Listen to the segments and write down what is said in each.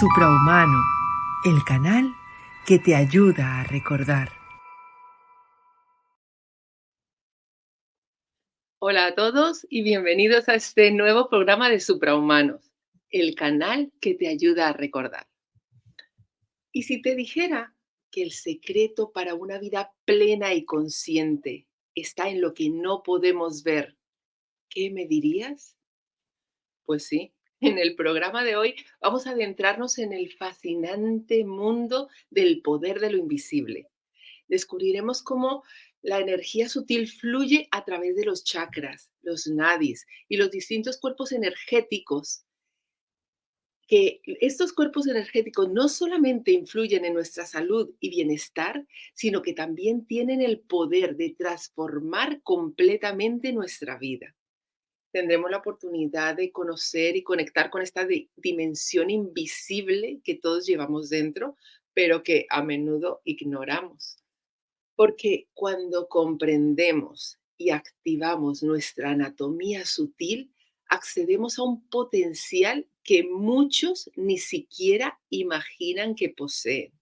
Suprahumano, el canal que te ayuda a recordar. Hola a todos y bienvenidos a este nuevo programa de Suprahumanos, el canal que te ayuda a recordar. Y si te dijera que el secreto para una vida plena y consciente está en lo que no podemos ver, ¿qué me dirías? Pues sí, en el programa de hoy vamos a adentrarnos en el fascinante mundo del poder de lo invisible. Descubriremos cómo la energía sutil fluye a través de los chakras, los nadis y los distintos cuerpos energéticos, que estos cuerpos energéticos no solamente influyen en nuestra salud y bienestar, sino que también tienen el poder de transformar completamente nuestra vida. Tendremos la oportunidad de conocer y conectar con esta dimensión invisible que todos llevamos dentro, pero que a menudo ignoramos. Porque cuando comprendemos y activamos nuestra anatomía sutil, accedemos a un potencial que muchos ni siquiera imaginan que poseen.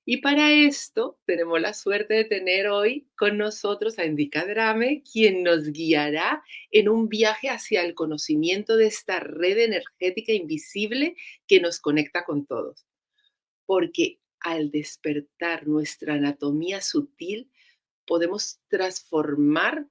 Y para esto tenemos la suerte de tener hoy con nosotros a Indika Drame, quien nos guiará en un viaje hacia el conocimiento de esta red energética invisible que nos conecta con todos. Porque al despertar nuestra anatomía sutil, podemos transformar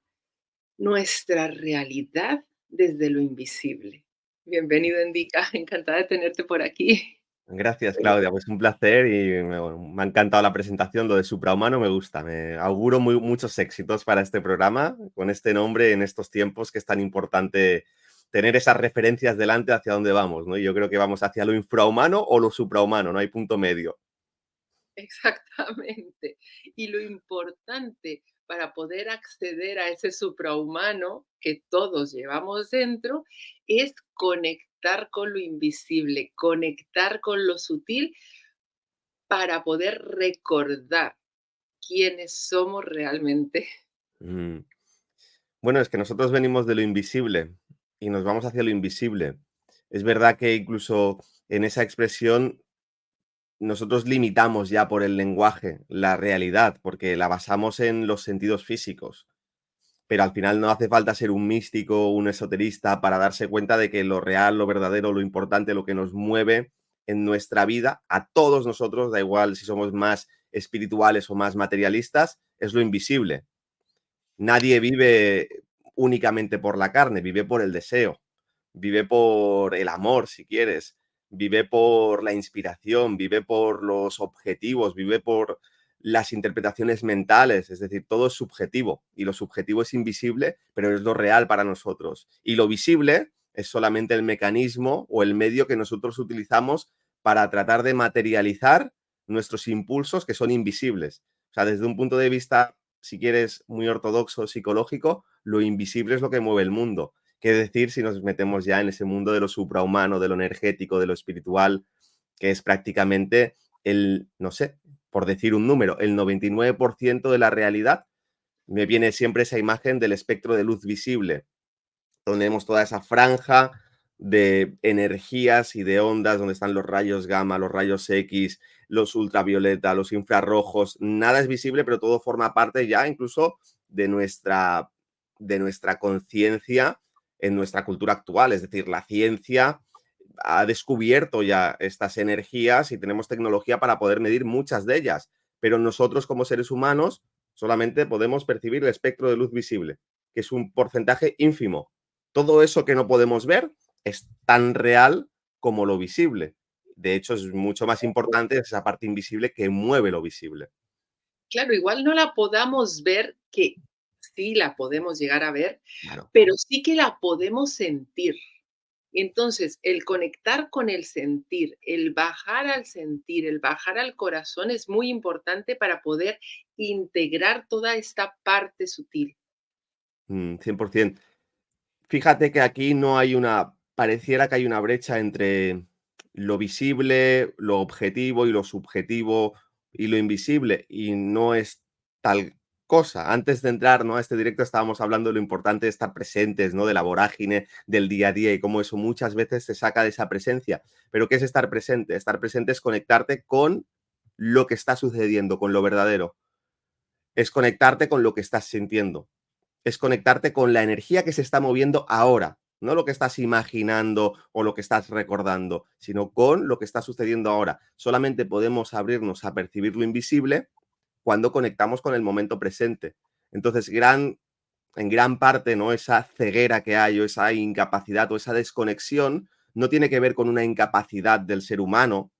nuestra realidad desde lo invisible. Bienvenido, Indica. Encantada de tenerte por aquí. Gracias, Claudia. Pues un placer y me ha encantado la presentación. Lo de suprahumano me gusta. Me auguro muchos éxitos para este programa con este nombre en estos tiempos que es tan importante tener esas referencias delante hacia dónde vamos, ¿no? Y yo creo que vamos hacia lo infrahumano o lo suprahumano, no hay punto medio. Exactamente. Y lo importante para poder acceder a ese suprahumano que todos llevamos dentro es conectar con lo invisible, conectar con lo sutil para poder recordar quiénes somos realmente. Mm. Bueno, es que nosotros venimos de lo invisible y nos vamos hacia lo invisible. Es verdad que incluso en esa expresión nosotros limitamos ya por el lenguaje la realidad, porque la basamos en los sentidos físicos. Pero al final no hace falta ser un místico, un esoterista para darse cuenta de que lo real, lo verdadero, lo importante, lo que nos mueve en nuestra vida, a todos nosotros, da igual si somos más espirituales o más materialistas, es lo invisible. Nadie vive únicamente por la carne, vive por el deseo, vive por el amor, si quieres, vive por la inspiración, vive por los objetivos, vive por las interpretaciones mentales, es decir, todo es subjetivo y lo subjetivo es invisible, pero es lo real para nosotros. Y lo visible es solamente el mecanismo o el medio que nosotros utilizamos para tratar de materializar nuestros impulsos que son invisibles. O sea, desde un punto de vista, si quieres, muy ortodoxo, psicológico, lo invisible es lo que mueve el mundo. Qué decir si nos metemos ya en ese mundo de lo suprahumano, de lo energético, de lo espiritual, que es prácticamente el, no sé, por decir un número, el 99% de la realidad. Me viene siempre esa imagen del espectro de luz visible, donde vemos toda esa franja de energías y de ondas, donde están los rayos gamma, los rayos X, los ultravioleta, los infrarrojos. Nada es visible, pero todo forma parte ya incluso de nuestra conciencia en nuestra cultura actual. Es decir, la ciencia ha descubierto ya estas energías y tenemos tecnología para poder medir muchas de ellas, pero nosotros como seres humanos solamente podemos percibir el espectro de luz visible, que es un porcentaje ínfimo. Todo eso que no podemos ver es tan real como lo visible. De hecho, es mucho más importante esa parte invisible que mueve lo visible. Claro, igual no la podamos ver, que sí la podemos llegar a ver, Claro. pero sí que la podemos sentir. Entonces, el conectar con el sentir, el bajar al sentir, el bajar al corazón es muy importante para poder integrar toda esta parte sutil. 100%. Fíjate que aquí no hay una, pareciera que hay una brecha entre lo visible, lo objetivo y lo subjetivo y lo invisible, y no es tal cosa. Antes de entrar, ¿no?, a este directo estábamos hablando de lo importante de estar presentes, ¿no?, de la vorágine, del día a día y cómo eso muchas veces te saca de esa presencia. Pero ¿qué es estar presente? Estar presente es conectarte con lo que está sucediendo, con lo verdadero. Es conectarte con lo que estás sintiendo. Es conectarte con la energía que se está moviendo ahora, no lo que estás imaginando o lo que estás recordando, sino con lo que está sucediendo ahora. Solamente podemos abrirnos a percibir lo invisible cuando conectamos con el momento presente. Entonces, en gran parte, ¿no?, esa ceguera que hay o esa incapacidad o esa desconexión no tiene que ver con una incapacidad del ser humano,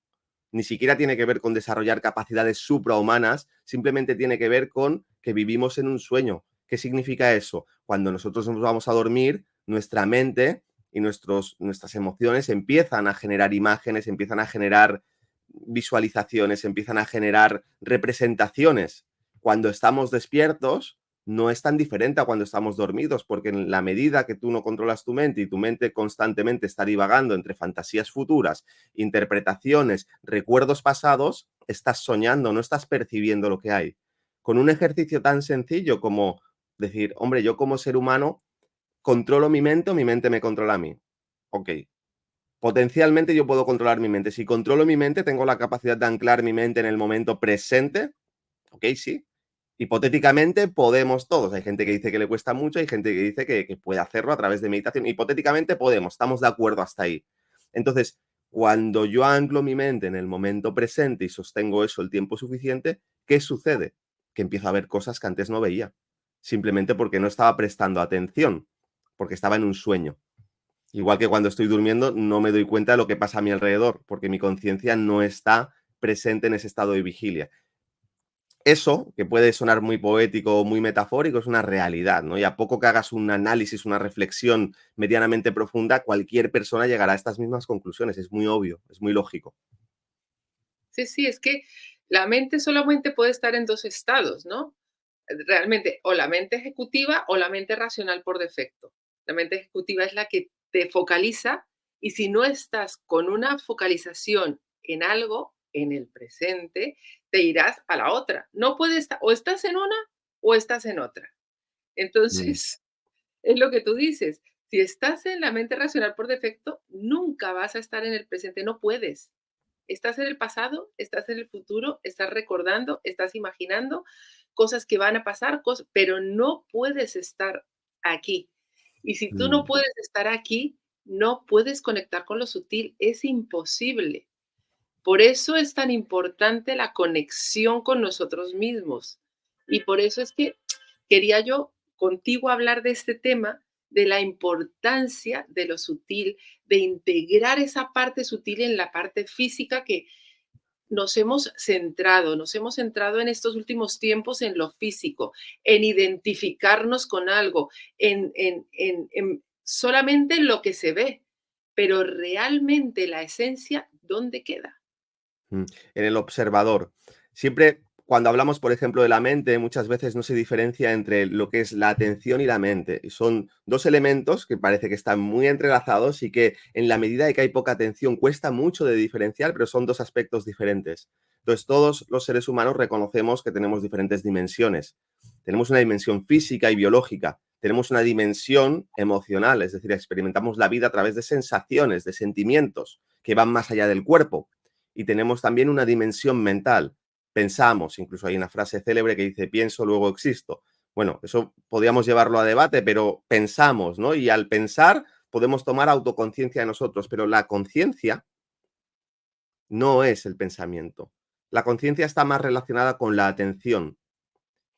ni siquiera tiene que ver con desarrollar capacidades suprahumanas, simplemente tiene que ver con que vivimos en un sueño. ¿Qué significa eso? Cuando nosotros nos vamos a dormir, nuestra mente y nuestras emociones empiezan a generar imágenes, empiezan a generar visualizaciones, empiezan a generar representaciones. Cuando estamos despiertos, no es tan diferente a cuando estamos dormidos, porque en la medida que tú no controlas tu mente y tu mente constantemente está divagando entre fantasías futuras, interpretaciones, recuerdos pasados, estás soñando, no estás percibiendo lo que hay. Con un ejercicio tan sencillo como decir, hombre, yo como ser humano controlo mi mente o mi mente me controla a mí. Ok, potencialmente yo puedo controlar mi mente. Si controlo mi mente, tengo la capacidad de anclar mi mente en el momento presente. Ok, sí. Hipotéticamente podemos todos. Hay gente que dice que le cuesta mucho, hay gente que dice que puede hacerlo a través de meditación. Hipotéticamente podemos, estamos de acuerdo hasta ahí. Entonces, cuando yo anclo mi mente en el momento presente y sostengo eso el tiempo suficiente, ¿qué sucede? Que empiezo a ver cosas que antes no veía, simplemente porque no estaba prestando atención, porque estaba en un sueño. Igual que cuando estoy durmiendo no me doy cuenta de lo que pasa a mi alrededor, porque mi conciencia no está presente en ese estado de vigilia. Eso, que puede sonar muy poético o muy metafórico, es una realidad, ¿no? Y a poco que hagas un análisis, una reflexión medianamente profunda, cualquier persona llegará a estas mismas conclusiones. Es muy obvio, es muy lógico. Sí, sí, es que la mente solamente puede estar en dos estados, ¿no? Realmente, o la mente ejecutiva o la mente racional por defecto. La mente ejecutiva es la que te focaliza y si no estás con una focalización en algo, en el presente, te irás a la otra. No puedes estar, o estás en una o estás en otra. Mm, Entonces, es lo que tú dices. Si estás en la mente racional por defecto, nunca vas a estar en el presente, no puedes. Estás en el pasado, estás en el futuro, estás recordando, estás imaginando cosas que van a pasar, pero no puedes estar aquí. Y si tú no mm, puedes estar aquí, no puedes conectar con lo sutil, es imposible. Por eso es tan importante la conexión con nosotros mismos. Y por eso es que quería yo contigo hablar de este tema, de la importancia de lo sutil, de integrar esa parte sutil en la parte física que nos hemos centrado en estos últimos tiempos en lo físico, en identificarnos con algo, en solamente lo que se ve, pero realmente la esencia, ¿dónde queda? mm. En el observador. Siempre cuando hablamos, por ejemplo, de la mente, muchas veces no se diferencia entre lo que es la atención y la mente. Y son dos elementos que parece que están muy entrelazados y que en la medida de que hay poca atención cuesta mucho de diferenciar, pero son dos aspectos diferentes. Entonces, todos los seres humanos reconocemos que tenemos diferentes dimensiones. Tenemos una dimensión física y biológica. Tenemos una dimensión emocional, es decir, experimentamos la vida a través de sensaciones, de sentimientos que van más allá del cuerpo. Y tenemos también una dimensión mental. Pensamos, incluso hay una frase célebre que dice, pienso, luego existo. Bueno, eso podríamos llevarlo a debate, pero pensamos, ¿no? Y al pensar podemos tomar autoconciencia de nosotros, pero la conciencia no es el pensamiento. La conciencia está más relacionada con la atención.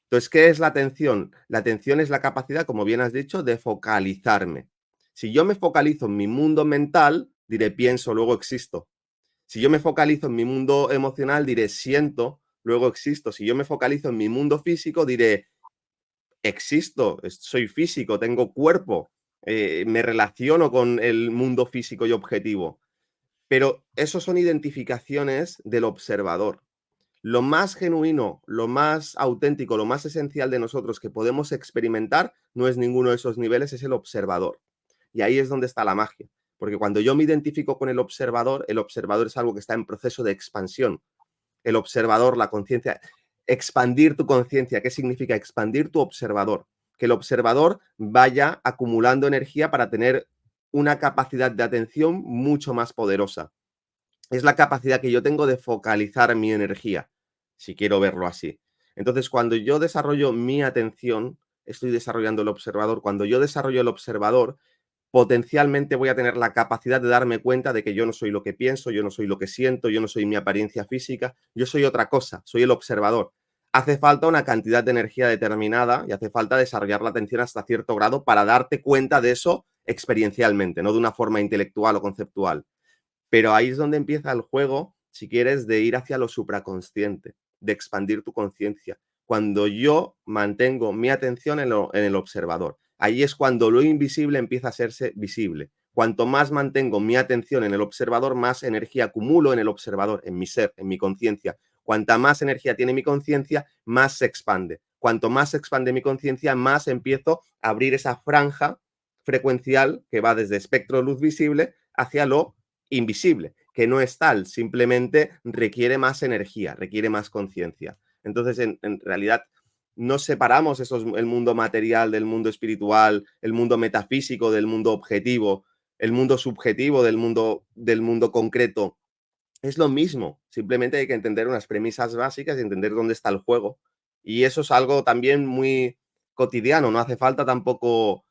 Entonces, ¿qué es la atención? La atención es la capacidad, como bien has dicho, de focalizarme. Si yo me focalizo en mi mundo mental, diré pienso, luego existo. Si yo me focalizo en mi mundo emocional, diré siento, luego existo. Si yo me focalizo en mi mundo físico, diré existo, soy físico, tengo cuerpo, me relaciono con el mundo físico y objetivo. Pero eso son identificaciones del observador. Lo más genuino, lo más auténtico, lo más esencial de nosotros que podemos experimentar no es ninguno de esos niveles, es el observador. Y ahí es donde está la magia. Porque cuando yo me identifico con el observador es algo que está en proceso de expansión. El observador, la conciencia. expandir tu conciencia. ¿Qué significa? Expandir tu observador. Que el observador vaya acumulando energía para tener una capacidad de atención mucho más poderosa. Es la capacidad que yo tengo de focalizar mi energía, si quiero verlo así. Entonces, cuando yo desarrollo mi atención, estoy desarrollando el observador. Cuando yo desarrollo el observador, potencialmente voy a tener la capacidad de darme cuenta de que yo no soy lo que pienso, yo no soy lo que siento, yo no soy mi apariencia física, yo soy otra cosa, soy el observador. Hace falta una cantidad de energía determinada y hace falta desarrollar la atención hasta cierto grado para darte cuenta de eso experiencialmente, no de una forma intelectual o conceptual. Pero ahí es donde empieza el juego, si quieres, de ir hacia lo supraconsciente, de expandir tu conciencia. Cuando yo mantengo mi atención en el observador, ahí es cuando lo invisible empieza a hacerse visible. Cuanto más mantengo mi atención en el observador, más energía acumulo en el observador, en mi ser, en mi conciencia. Cuanta más energía tiene mi conciencia, más se expande. Cuanto más se expande mi conciencia, más empiezo a abrir esa franja frecuencial que va desde espectro de luz visible hacia lo invisible, que no es tal, simplemente requiere más energía, requiere más conciencia. Entonces, en realidad, no separamos el mundo material del mundo espiritual, el mundo metafísico del mundo objetivo, el mundo subjetivo del mundo concreto. Es lo mismo, simplemente hay que entender unas premisas básicas y entender dónde está el juego. Y eso es algo también muy cotidiano, no hace falta tampoco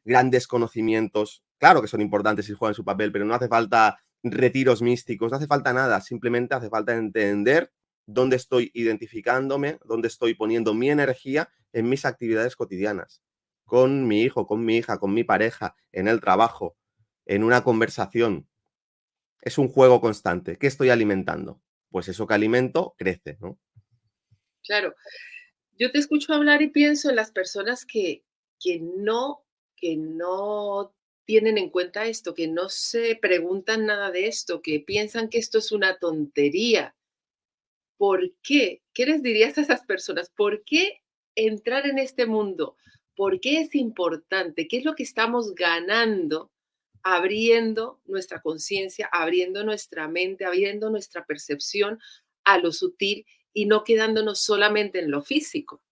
grandes conocimientos. Claro que son importantes y juegan su papel, pero no hace falta retiros místicos, no hace falta nada, simplemente hace falta entender dónde estoy identificándome, dónde estoy poniendo mi energía en mis actividades cotidianas, con mi hijo, con mi hija, con mi pareja, en el trabajo, en una conversación. Es un juego constante. ¿Qué estoy alimentando? Pues eso que alimento crece, ¿no? Claro, yo te escucho hablar y pienso en las personas que no, que no tienen en cuenta esto, que no se preguntan nada de esto, que piensan que esto es una tontería. ¿Por qué? ¿Qué les dirías a esas personas? ¿Por qué entrar en este mundo? ¿Por qué es importante? ¿Qué es lo que estamos ganando abriendo nuestra conciencia, abriendo nuestra mente, abriendo nuestra percepción a lo sutil y no quedándonos solamente en lo físico?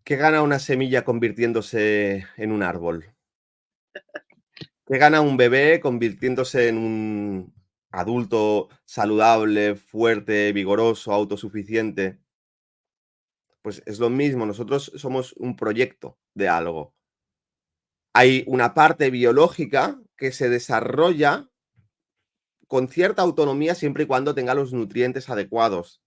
¿Qué gana una semilla convirtiéndose en un árbol? ¿Qué gana un bebé convirtiéndose en un adulto saludable, fuerte, vigoroso, autosuficiente? Pues es lo mismo, nosotros somos un proyecto de algo. Hay una parte biológica que se desarrolla con cierta autonomía siempre y cuando tenga los nutrientes adecuados.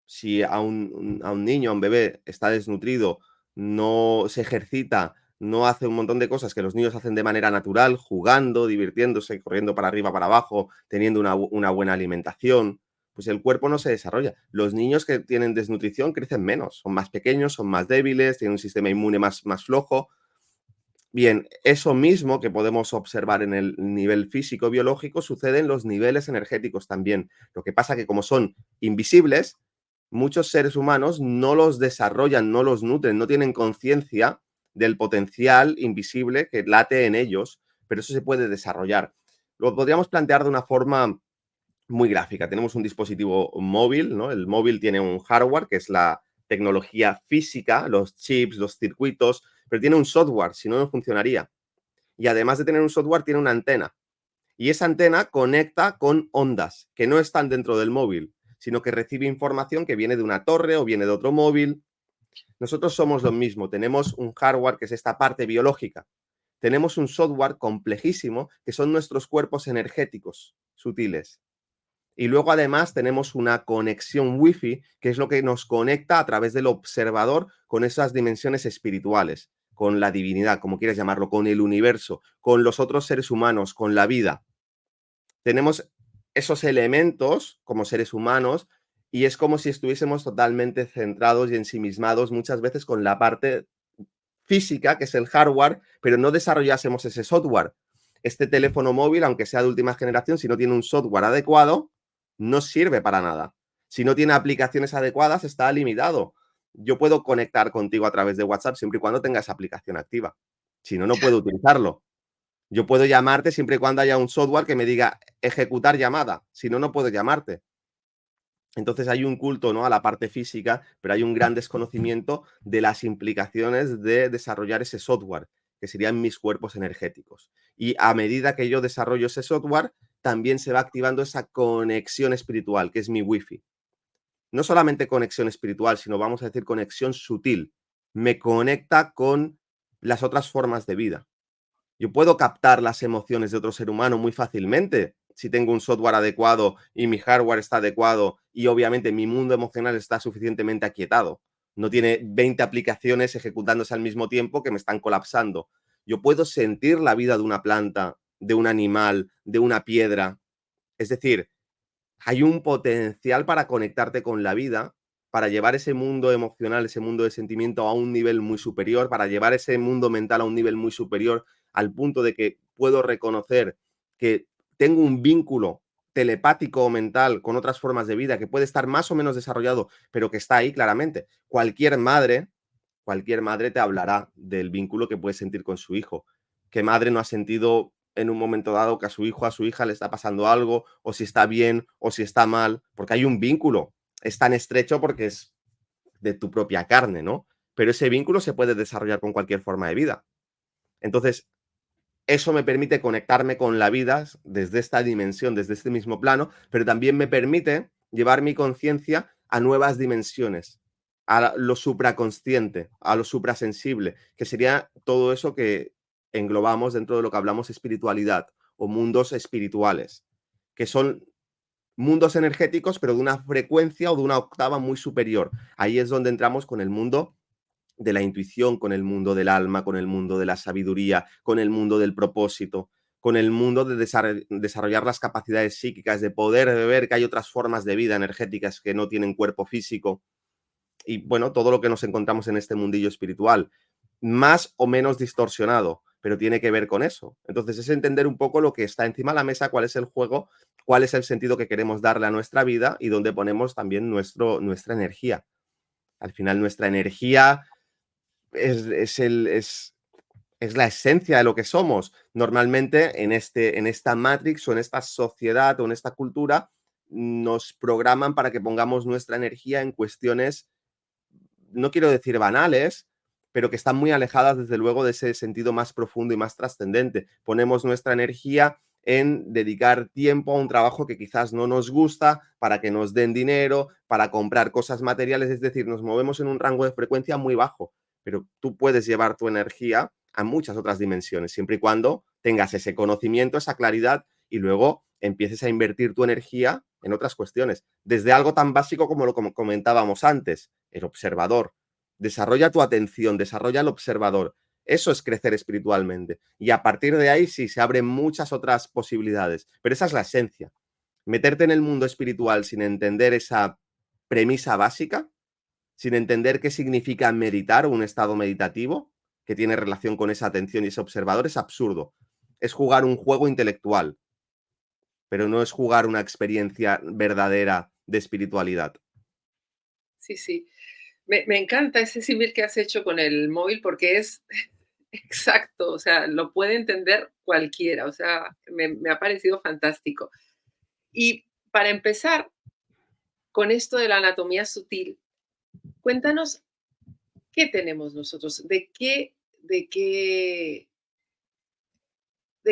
Si a un niño, a un bebé está desnutrido, no se ejercita, no hace un montón de cosas que los niños hacen de manera natural, jugando, divirtiéndose, corriendo para arriba, para abajo, teniendo una buena alimentación, pues el cuerpo no se desarrolla. Los niños que tienen desnutrición crecen menos, son más pequeños, son más débiles, tienen un sistema inmune más flojo. Bien, eso mismo que podemos observar en el nivel físico biológico sucede en los niveles energéticos también. Lo que pasa que como son invisibles, muchos seres humanos no los desarrollan, no los nutren, no tienen conciencia del potencial invisible que late en ellos, pero eso se puede desarrollar. Lo podríamos plantear de una forma muy gráfica. Tenemos un dispositivo móvil, ¿no? El móvil tiene un hardware, que es la tecnología física, los chips, los circuitos, pero tiene un software, si no, no funcionaría. Y además de tener un software, tiene una antena. Y esa antena conecta con ondas que no están dentro del móvil, sino que recibe información que viene de una torre o viene de otro móvil. Nosotros somos lo mismo, tenemos un hardware que es esta parte biológica. Tenemos un software complejísimo que son nuestros cuerpos energéticos sutiles. Y luego además tenemos una conexión Wi-Fi, que es lo que nos conecta a través del observador con esas dimensiones espirituales, con la divinidad, como quieras llamarlo, con el universo, con los otros seres humanos, con la vida. Tenemos esos elementos como seres humanos y es como si estuviésemos totalmente centrados y ensimismados muchas veces con la parte física, que es el hardware, pero no desarrollásemos ese software. Este teléfono móvil, aunque sea de última generación, si no tiene un software adecuado, no sirve para nada. Si no tiene aplicaciones adecuadas, está limitado. Yo puedo conectar contigo a través de WhatsApp siempre y cuando tenga esa aplicación activa. Si no, no puedo utilizarlo. Yo puedo llamarte siempre y cuando haya un software que me diga ejecutar llamada. Si no, no puedo llamarte. Entonces hay un culto, ¿no?, a la parte física, pero hay un gran desconocimiento de las implicaciones de desarrollar ese software, que serían mis cuerpos energéticos. Y a medida que yo desarrollo ese software, también se va activando esa conexión espiritual, que es mi wifi. No solamente conexión espiritual, sino vamos a decir conexión sutil. Me conecta con las otras formas de vida. Yo puedo captar las emociones de otro ser humano muy fácilmente si tengo un software adecuado y mi hardware está adecuado y obviamente mi mundo emocional está suficientemente aquietado. No tiene 20 aplicaciones ejecutándose al mismo tiempo que me están colapsando. Yo puedo sentir la vida de una planta, de un animal, de una piedra. Es decir, hay un potencial para conectarte con la vida, para llevar ese mundo emocional, ese mundo de sentimiento a un nivel muy superior, para llevar ese mundo mental a un nivel muy superior, al punto de que puedo reconocer que tengo un vínculo telepático o mental con otras formas de vida que puede estar más o menos desarrollado, pero que está ahí claramente. Cualquier madre te hablará del vínculo que puede sentir con su hijo. ¿Qué madre no ha sentido en un momento dado que a su hijo, a su hija le está pasando algo, o si está bien, o si está mal? Porque hay un vínculo. Es tan estrecho porque es de tu propia carne, ¿no? Pero ese vínculo se puede desarrollar con cualquier forma de vida. Entonces, eso me permite conectarme con la vida desde esta dimensión, desde este mismo plano, pero también me permite llevar mi conciencia a nuevas dimensiones, a lo supraconsciente, a lo suprasensible, que sería todo eso que englobamos dentro de lo que hablamos espiritualidad o mundos espirituales, que son mundos energéticos, pero de una frecuencia o de una octava muy superior. Ahí es donde entramos con el mundo de la intuición, con el mundo del alma, con el mundo de la sabiduría, con el mundo del propósito, con el mundo de desarrollar las capacidades psíquicas, de poder ver que hay otras formas de vida energéticas que no tienen cuerpo físico y bueno, todo lo que nos encontramos en este mundillo espiritual, más o menos distorsionado, pero tiene que ver con eso. Entonces es entender un poco lo que está encima de la mesa, cuál es el juego, cuál es el sentido que queremos darle a nuestra vida y dónde ponemos también nuestra energía. Al final nuestra energía es la esencia de lo que somos. Normalmente en esta matrix o en esta sociedad o en esta cultura nos programan para que pongamos nuestra energía en cuestiones, no quiero decir banales, pero que están muy alejadas desde luego de ese sentido más profundo y más trascendente. Ponemos nuestra energía en dedicar tiempo a un trabajo que quizás no nos gusta, para que nos den dinero, para comprar cosas materiales, es decir, nos movemos en un rango de frecuencia muy bajo, pero tú puedes llevar tu energía a muchas otras dimensiones, siempre y cuando tengas ese conocimiento, esa claridad y luego empieces a invertir tu energía en otras cuestiones, desde algo tan básico como lo comentábamos antes, el observador. Desarrolla tu atención, desarrolla el observador. Eso es crecer espiritualmente. Y a partir de ahí sí se abren muchas otras posibilidades. Pero esa es la esencia. Meterte en el mundo espiritual sin entender esa premisa básica, sin entender qué significa meditar o un estado meditativo que tiene relación con esa atención y ese observador, es absurdo. Es jugar un juego intelectual, pero no es jugar una experiencia verdadera de espiritualidad. Sí, sí. Me encanta ese símil que has hecho con el móvil porque es exacto, o sea, lo puede entender cualquiera, o sea, me ha parecido fantástico. Y para empezar con esto de la anatomía sutil, cuéntanos qué tenemos nosotros, de qué, de qué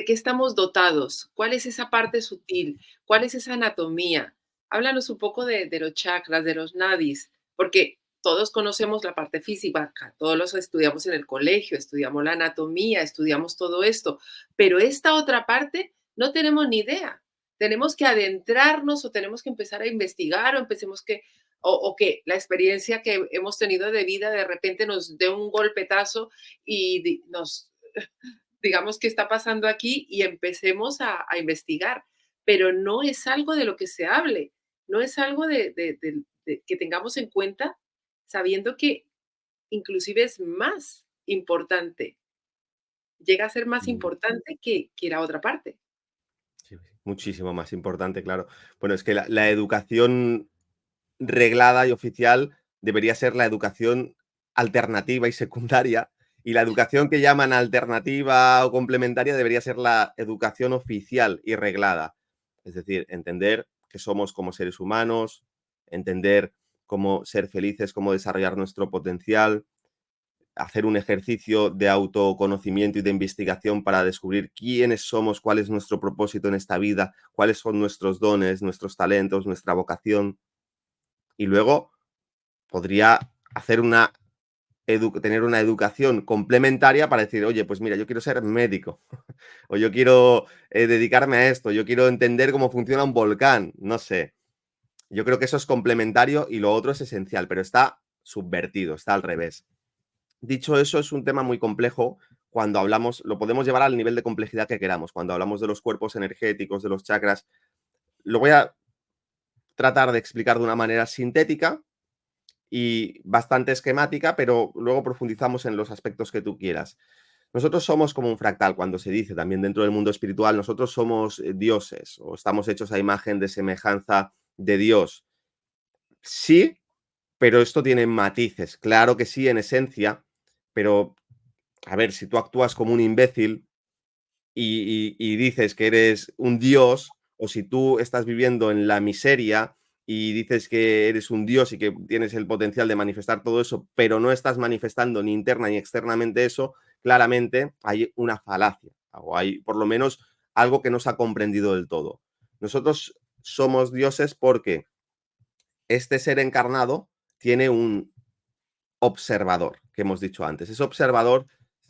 estamos dotados, cuál es esa parte sutil, cuál es esa anatomía. Háblanos un poco de los chakras, de los nadis, porque todos conocemos la parte física, todos los estudiamos en el colegio, estudiamos la anatomía, estudiamos todo esto, pero esta otra parte no tenemos ni idea. Tenemos que adentrarnos o tenemos que empezar a investigar o empecemos que, o que la experiencia que hemos tenido de vida de repente nos dé un golpetazo y nos digamos, qué está pasando aquí y empecemos a investigar. Pero no es algo de lo que se hable, no es algo que tengamos en cuenta sabiendo que inclusive es más importante, llega a ser más Mm. importante que la otra parte. Sí, muchísimo más importante, claro. Bueno, es que la educación reglada y oficial debería ser la educación alternativa y secundaria, y la educación que llaman alternativa o complementaria debería ser la educación oficial y reglada. Es decir, entender que somos como seres humanos, entender cómo ser felices, cómo desarrollar nuestro potencial, hacer un ejercicio de autoconocimiento y de investigación para descubrir quiénes somos, cuál es nuestro propósito en esta vida, cuáles son nuestros dones, nuestros talentos, nuestra vocación. Y luego podría hacer tener una educación complementaria para decir, oye, pues mira, yo quiero ser médico, o yo quiero dedicarme a esto, yo quiero entender cómo funciona un volcán, no sé. Yo creo que eso es complementario y lo otro es esencial, pero está subvertido, está al revés. Dicho eso, es un tema muy complejo cuando hablamos, lo podemos llevar al nivel de complejidad que queramos, cuando hablamos de los cuerpos energéticos, de los chakras. Lo voy a tratar de explicar de una manera sintética y bastante esquemática, pero luego profundizamos en los aspectos que tú quieras. Nosotros somos como un fractal, cuando se dice también dentro del mundo espiritual, nosotros somos dioses o estamos hechos a imagen de semejanza de Dios. Sí, pero esto tiene matices. Claro que sí, en esencia, pero a ver, si tú actúas como un imbécil y dices que eres un dios, o si tú estás viviendo en la miseria y dices que eres un dios y que tienes el potencial de manifestar todo eso, pero no estás manifestando ni interna ni externamente eso, claramente hay una falacia, o hay por lo menos algo que no se ha comprendido del todo. Nosotros somos dioses porque este ser encarnado tiene un observador, que hemos dicho antes. Ese observador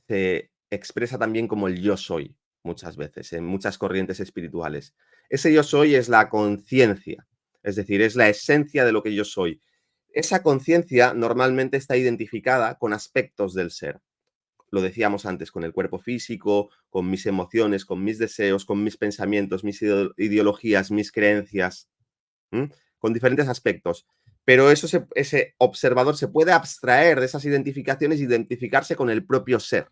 se expresa también como el yo soy, muchas veces, en muchas corrientes espirituales. Ese yo soy es la conciencia, es decir, es la esencia de lo que yo soy. Esa conciencia normalmente está identificada con aspectos del ser. Lo decíamos antes, con el cuerpo físico, con mis emociones, con mis deseos, con mis pensamientos, mis ideologías, mis creencias. ¿Mm? Con diferentes aspectos. Pero ese observador se puede abstraer de esas identificaciones e identificarse con el propio ser.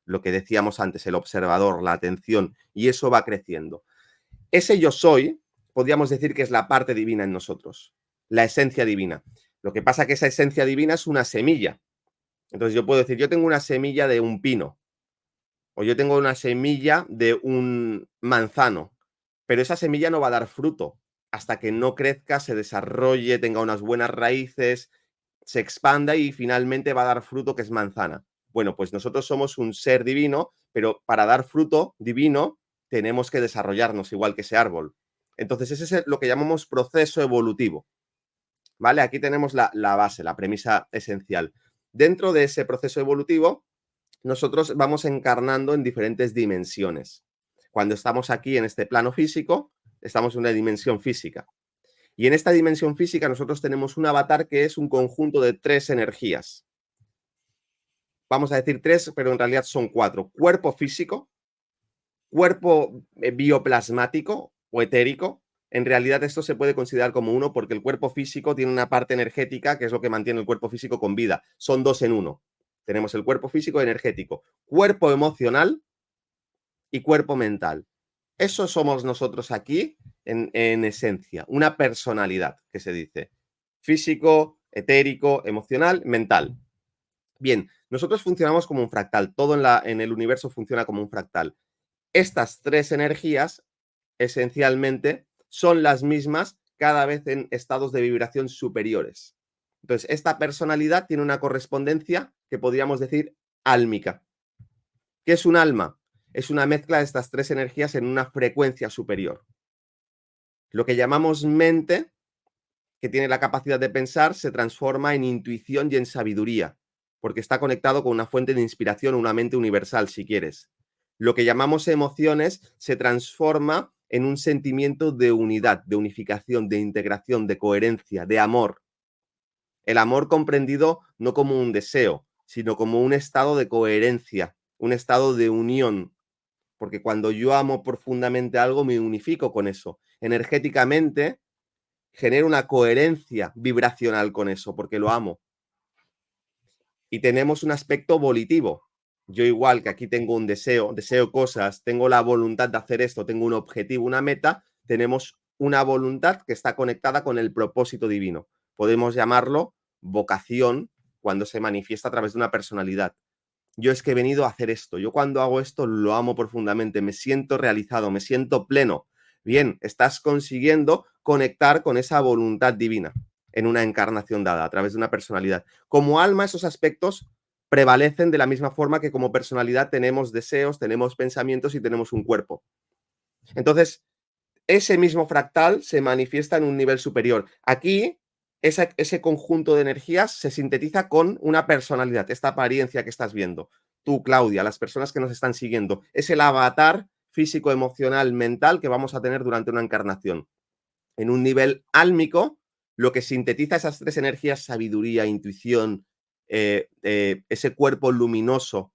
Lo que decíamos antes, el observador, la atención, y eso va creciendo. Ese yo soy, podríamos decir que es la parte divina en nosotros, la esencia divina. Lo que pasa es que esa esencia divina es una semilla. Entonces yo puedo decir, yo tengo una semilla de un pino, o yo tengo una semilla de un manzano, pero esa semilla no va a dar fruto hasta que no crezca, se desarrolle, tenga unas buenas raíces, se expanda y finalmente va a dar fruto que es manzana. Bueno, pues nosotros somos un ser divino, pero para dar fruto divino tenemos que desarrollarnos igual que ese árbol. Entonces ese es lo que llamamos proceso evolutivo. ¿Vale? Aquí tenemos la base, la premisa esencial. Dentro de ese proceso evolutivo, nosotros vamos encarnando en diferentes dimensiones. Cuando estamos aquí en este plano físico, estamos en una dimensión física. Y en esta dimensión física nosotros tenemos un avatar que es un conjunto de 3 energías. Vamos a decir 3, pero en realidad son 4. Cuerpo físico, cuerpo bioplasmático o etérico. En realidad esto se puede considerar como uno porque el cuerpo físico tiene una parte energética que es lo que mantiene el cuerpo físico con vida. Son 2 en 1. Tenemos el cuerpo físico y energético, cuerpo emocional y cuerpo mental. Eso somos nosotros aquí en esencia, una personalidad que se dice. Físico, etérico, emocional, mental. Bien, nosotros funcionamos como un fractal, todo en el universo funciona como un fractal. Estas 3 energías, esencialmente, son las mismas cada vez en estados de vibración superiores. Entonces, esta personalidad tiene una correspondencia que podríamos decir álmica. ¿Qué es un alma? Es una mezcla de estas 3 energías en una frecuencia superior. Lo que llamamos mente, que tiene la capacidad de pensar, se transforma en intuición y en sabiduría, porque está conectado con una fuente de inspiración, una mente universal, si quieres. Lo que llamamos emociones se transforma en un sentimiento de unidad, de unificación, de integración, de coherencia, de amor. El amor comprendido no como un deseo, sino como un estado de coherencia, un estado de unión, porque cuando yo amo profundamente algo me unifico con eso. Energéticamente genero una coherencia vibracional con eso, porque lo amo. Y tenemos un aspecto volitivo. Yo igual que aquí tengo un deseo cosas, tengo la voluntad de hacer esto, tengo un objetivo, una meta, tenemos una voluntad que está conectada con el propósito divino. Podemos llamarlo vocación cuando se manifiesta a través de una personalidad. Yo es que he venido a hacer esto. Yo cuando hago esto lo amo profundamente, me siento realizado, me siento pleno. Bien, estás consiguiendo conectar con esa voluntad divina. en una encarnación dada, a través de una personalidad. Como alma, esos aspectos prevalecen de la misma forma que como personalidad tenemos deseos, tenemos pensamientos y tenemos un cuerpo. Entonces, ese mismo fractal se manifiesta en un nivel superior. Aquí, ese conjunto de energías se sintetiza con una personalidad, esta apariencia que estás viendo. Tú, Claudia, las personas que nos están siguiendo, es el avatar físico, emocional, mental que vamos a tener durante una encarnación. En un nivel álmico, lo que sintetiza esas tres energías, sabiduría, intuición, ese cuerpo luminoso,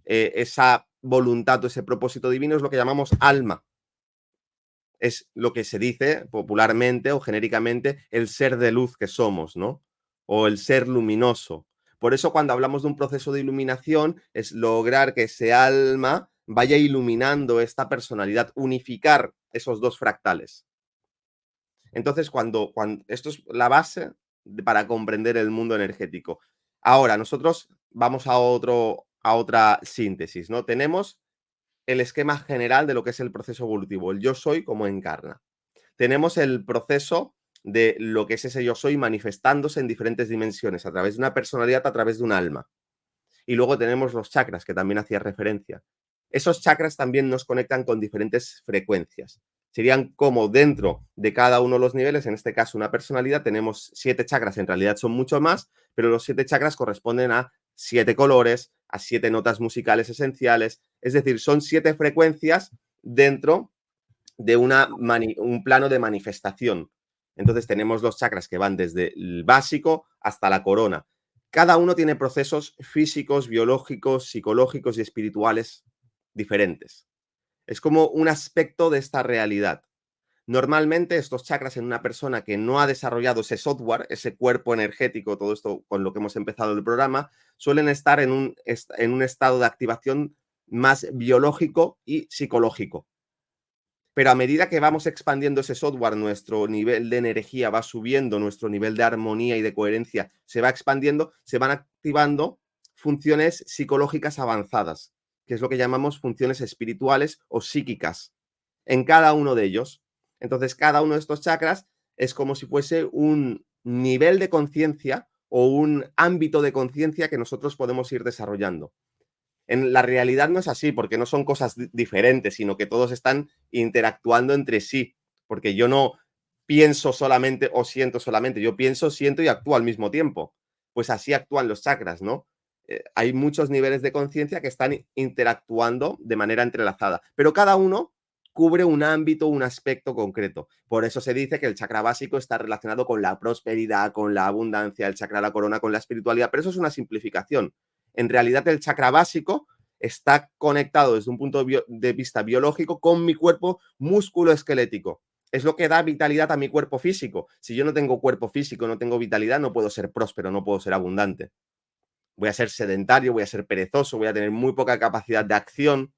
esa voluntad o ese propósito divino, es lo que llamamos alma. Es lo que se dice popularmente o genéricamente el ser de luz que somos, ¿no? O el ser luminoso. Por eso cuando hablamos de un proceso de iluminación es lograr que ese alma vaya iluminando esta personalidad, unificar esos dos fractales. Entonces, cuando esto es la base para comprender el mundo energético. Ahora, nosotros vamos a otra síntesis, ¿no? Tenemos el esquema general de lo que es el proceso evolutivo, el yo soy como encarna. Tenemos el proceso de lo que es ese yo soy manifestándose en diferentes dimensiones, a través de una personalidad, a través de un alma. Y luego tenemos los chakras, que también hacía referencia. Esos chakras también nos conectan con diferentes frecuencias. Serían como dentro de cada uno de los niveles, en este caso una personalidad, tenemos 7 chakras, en realidad son mucho más, pero los 7 chakras corresponden a 7 colores, a 7 notas musicales esenciales, es decir, son 7 frecuencias dentro de un plano de manifestación. Entonces tenemos los chakras que van desde el básico hasta la corona. Cada uno tiene procesos físicos, biológicos, psicológicos y espirituales diferentes. Es como un aspecto de esta realidad. Normalmente estos chakras en una persona que no ha desarrollado ese software, ese cuerpo energético, todo esto con lo que hemos empezado el programa, suelen estar en un estado de activación más biológico y psicológico. Pero a medida que vamos expandiendo ese software, nuestro nivel de energía va subiendo, nuestro nivel de armonía y de coherencia se va expandiendo, se van activando funciones psicológicas avanzadas, que es lo que llamamos funciones espirituales o psíquicas, en cada uno de ellos. Entonces, cada uno de estos chakras es como si fuese un nivel de conciencia o un ámbito de conciencia que nosotros podemos ir desarrollando. En la realidad no es así, porque no son cosas diferentes, sino que todos están interactuando entre sí, porque yo no pienso solamente o siento solamente, yo pienso, siento y actúo al mismo tiempo. Pues así actúan los chakras, ¿no? Hay muchos niveles de conciencia que están interactuando de manera entrelazada, pero cada uno cubre un ámbito, un aspecto concreto. Por eso se dice que el chakra básico está relacionado con la prosperidad, con la abundancia, el chakra de la corona con la espiritualidad, pero eso es una simplificación. En realidad el chakra básico está conectado desde un punto de vista biológico con mi cuerpo músculo-esquelético. Es lo que da vitalidad a mi cuerpo físico. Si yo no tengo cuerpo físico, no tengo vitalidad, no puedo ser próspero, no puedo ser abundante. Voy a ser sedentario, voy a ser perezoso, voy a tener muy poca capacidad de acción.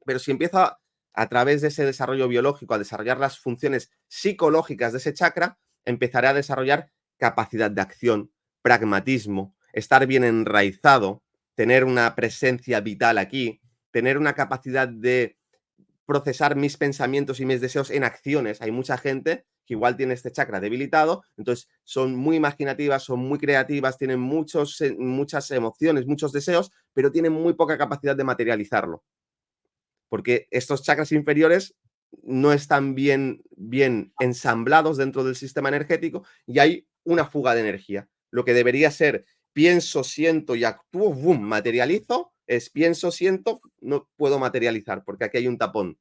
Pero si empiezo a través de ese desarrollo biológico a desarrollar las funciones psicológicas de ese chakra, empezaré a desarrollar capacidad de acción, pragmatismo, estar bien enraizado, tener una presencia vital aquí, tener una capacidad de procesar mis pensamientos y mis deseos en acciones. Hay mucha gente que igual tiene este chakra debilitado, entonces son muy imaginativas, son muy creativas, tienen muchas emociones, muchos deseos, pero tienen muy poca capacidad de materializarlo. Porque estos chakras inferiores no están bien ensamblados dentro del sistema energético y hay una fuga de energía. Lo que debería ser pienso, siento y actúo, ¡boom!, materializo, es pienso, siento, no puedo materializar porque aquí hay un tapón.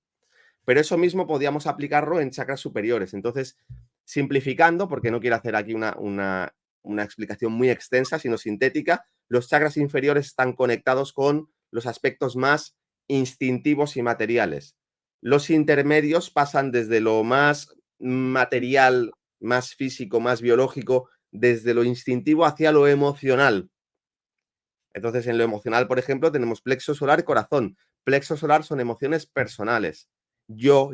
Pero eso mismo podíamos aplicarlo en chakras superiores. Entonces, simplificando, porque no quiero hacer aquí una explicación muy extensa, sino sintética, los chakras inferiores están conectados con los aspectos más instintivos y materiales. Los intermedios pasan desde lo más material, más físico, más biológico, desde lo instintivo hacia lo emocional. Entonces, en lo emocional, por ejemplo, tenemos plexo solar y corazón. Plexo solar son emociones personales. Yo,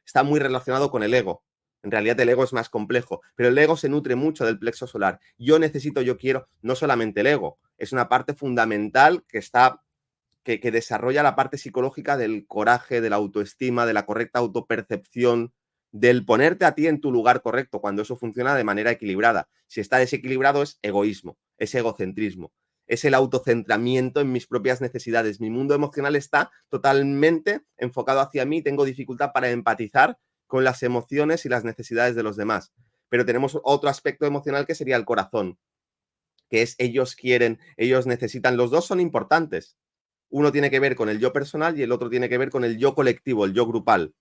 está muy relacionado con el ego. En realidad el ego es más complejo, pero el ego se nutre mucho del plexo solar. Yo necesito, yo quiero, no solamente el ego, es una parte fundamental que desarrolla la parte psicológica del coraje, de la autoestima, de la correcta autopercepción, del ponerte a ti en tu lugar correcto, cuando eso funciona de manera equilibrada. Si está desequilibrado es egoísmo, es egocentrismo, es el autocentramiento en mis propias necesidades. Mi mundo emocional está totalmente enfocado hacia mí, tengo dificultad para empatizar con las emociones y las necesidades de los demás. Pero tenemos otro aspecto emocional que sería el corazón, que es ellos quieren, ellos necesitan. Los dos son importantes. Uno tiene que ver con el yo personal y el otro tiene que ver con el yo colectivo, el yo grupal.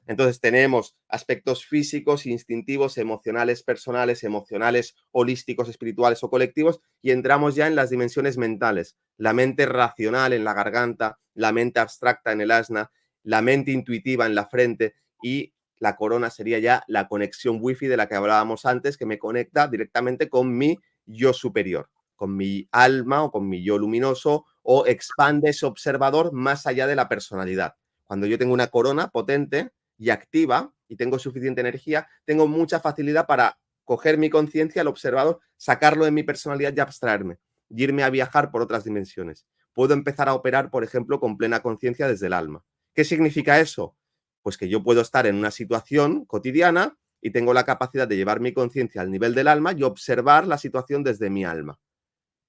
Entonces tenemos aspectos físicos, instintivos, emocionales, personales, emocionales, holísticos, espirituales o colectivos, y entramos ya en las dimensiones mentales. La mente racional en la garganta, la mente abstracta en el asna, la mente intuitiva en la frente, y la corona sería ya la conexión wifi de la que hablábamos antes, que me conecta directamente con mi yo superior, con mi alma o con mi yo luminoso, o expande ese observador más allá de la personalidad. Cuando yo tengo una corona potente y activa y tengo suficiente energía, tengo mucha facilidad para coger mi conciencia, el observador, sacarlo de mi personalidad y abstraerme, y irme a viajar por otras dimensiones. Puedo empezar a operar, por ejemplo, con plena conciencia desde el alma. ¿Qué significa eso? Pues que yo puedo estar en una situación cotidiana y tengo la capacidad de llevar mi conciencia al nivel del alma y observar la situación desde mi alma.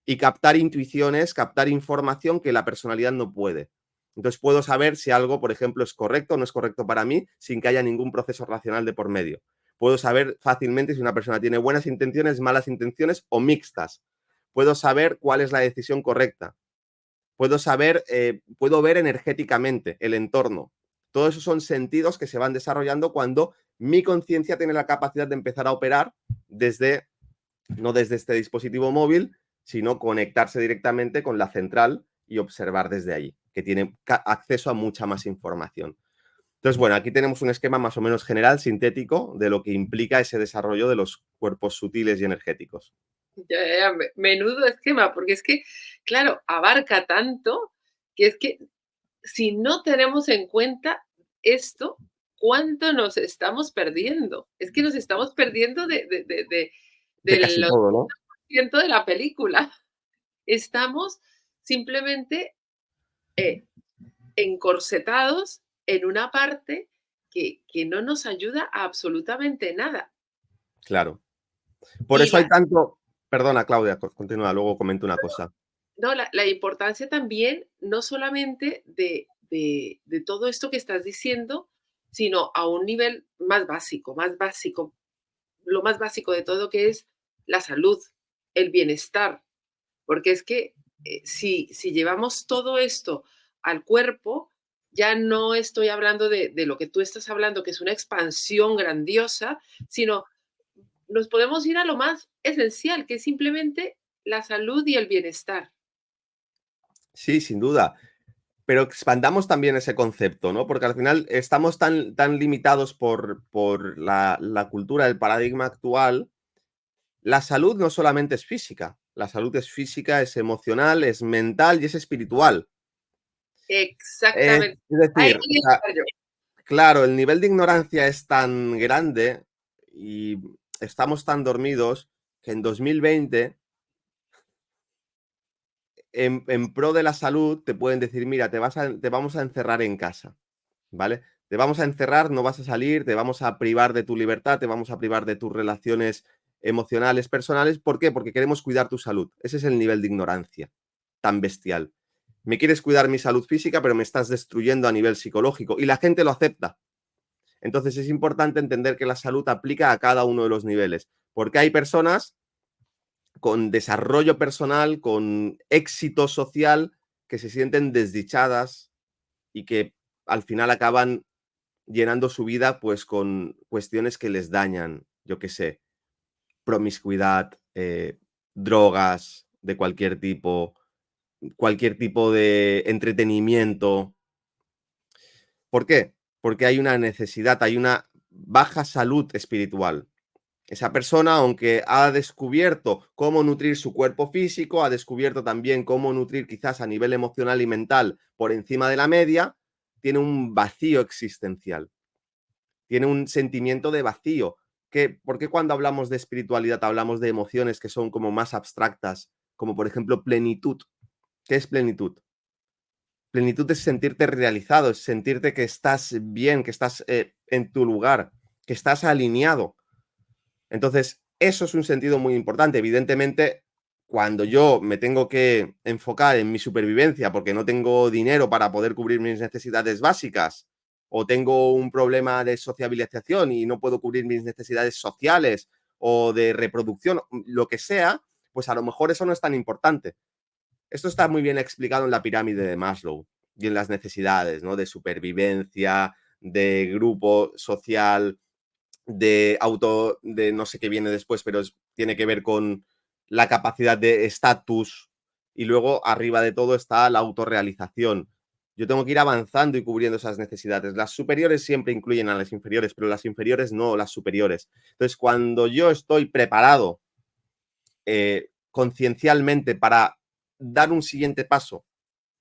Y captar intuiciones, captar información que la personalidad no puede. Entonces puedo saber si algo, por ejemplo, es correcto o no es correcto para mí sin que haya ningún proceso racional de por medio. Puedo saber fácilmente si una persona tiene buenas intenciones, malas intenciones o mixtas. Puedo saber cuál es la decisión correcta. Puedo saber, puedo ver energéticamente el entorno. Todos esos son sentidos que se van desarrollando cuando mi conciencia tiene la capacidad de empezar a operar desde, no desde este dispositivo móvil, sino conectarse directamente con la central y observar desde ahí, que tiene acceso a mucha más información. Entonces, bueno, aquí tenemos un esquema más o menos general, sintético, de lo que implica ese desarrollo de los cuerpos sutiles y energéticos. Ya, menudo esquema, porque es que, claro, abarca tanto que es que si no tenemos en cuenta esto, ¿cuánto nos estamos perdiendo? Es que nos estamos perdiendo De del casi todo, ¿no? 80% de la película. Estamos simplemente eh, encorsetados en una parte que no nos ayuda a absolutamente nada. Claro. Por Y eso hay la, tanto... Perdona, Claudia, continúa, luego comento una cosa. no, la importancia también, no solamente de todo esto que estás diciendo, sino a un nivel más básico, lo más básico de todo, que es la salud, el bienestar. Porque es que si llevamos todo esto al cuerpo, ya no estoy hablando de lo que tú estás hablando, que es una expansión grandiosa, sino nos podemos ir a lo más esencial, que es simplemente la salud y el bienestar. Sí, sin duda. Pero expandamos también ese concepto, ¿no? Porque al final estamos tan limitados por la cultura, el paradigma actual. La salud no solamente es física, la salud es física, es emocional, es mental y es espiritual. Exactamente. Es Ahí decir, quería estar yo. claro, el nivel de ignorancia es tan grande y estamos tan dormidos que en 2020, en pro de la salud, te pueden decir, mira, te vamos a encerrar en casa, ¿vale? Te vamos a encerrar, no vas a salir, te vamos a privar de tu libertad, te vamos a privar de tus relaciones emocionales, personales. ¿Por qué? Porque queremos cuidar tu salud. Ese es el nivel de ignorancia tan bestial. Me quieres cuidar mi salud física, pero me estás destruyendo a nivel psicológico. Y la gente lo acepta. Entonces es importante entender que la salud aplica a cada uno de los niveles. Porque hay personas con desarrollo personal, con éxito social, que se sienten desdichadas y que al final acaban llenando su vida pues con cuestiones que les dañan, yo qué sé, promiscuidad, drogas de cualquier tipo de entretenimiento. ¿Por qué? Porque hay una necesidad, hay una baja salud espiritual. Esa persona, aunque ha descubierto cómo nutrir su cuerpo físico, ha descubierto también cómo nutrir quizás a nivel emocional y mental por encima de la media, tiene un vacío existencial, tiene un sentimiento de vacío. ¿Por qué cuando hablamos de espiritualidad hablamos de emociones que son como más abstractas, como por ejemplo plenitud? ¿Qué es plenitud? Plenitud es sentirte realizado, es sentirte que estás bien, que estás en tu lugar, que estás alineado. Entonces, eso es un sentido muy importante. Evidentemente, cuando yo me tengo que enfocar en mi supervivencia porque no tengo dinero para poder cubrir mis necesidades básicas o tengo un problema de sociabilización y no puedo cubrir mis necesidades sociales o de reproducción, lo que sea, pues a lo mejor eso no es tan importante. Esto está muy bien explicado en la pirámide de Maslow y en las necesidades, ¿no? De supervivencia, de grupo social, de no sé qué viene después, pero tiene que ver con la capacidad de estatus y luego arriba de todo está la autorrealización. Yo tengo que ir avanzando y cubriendo esas necesidades. Las superiores siempre incluyen a las inferiores, pero las inferiores no, las superiores. Entonces, cuando yo estoy preparado conciencialmente para dar un siguiente paso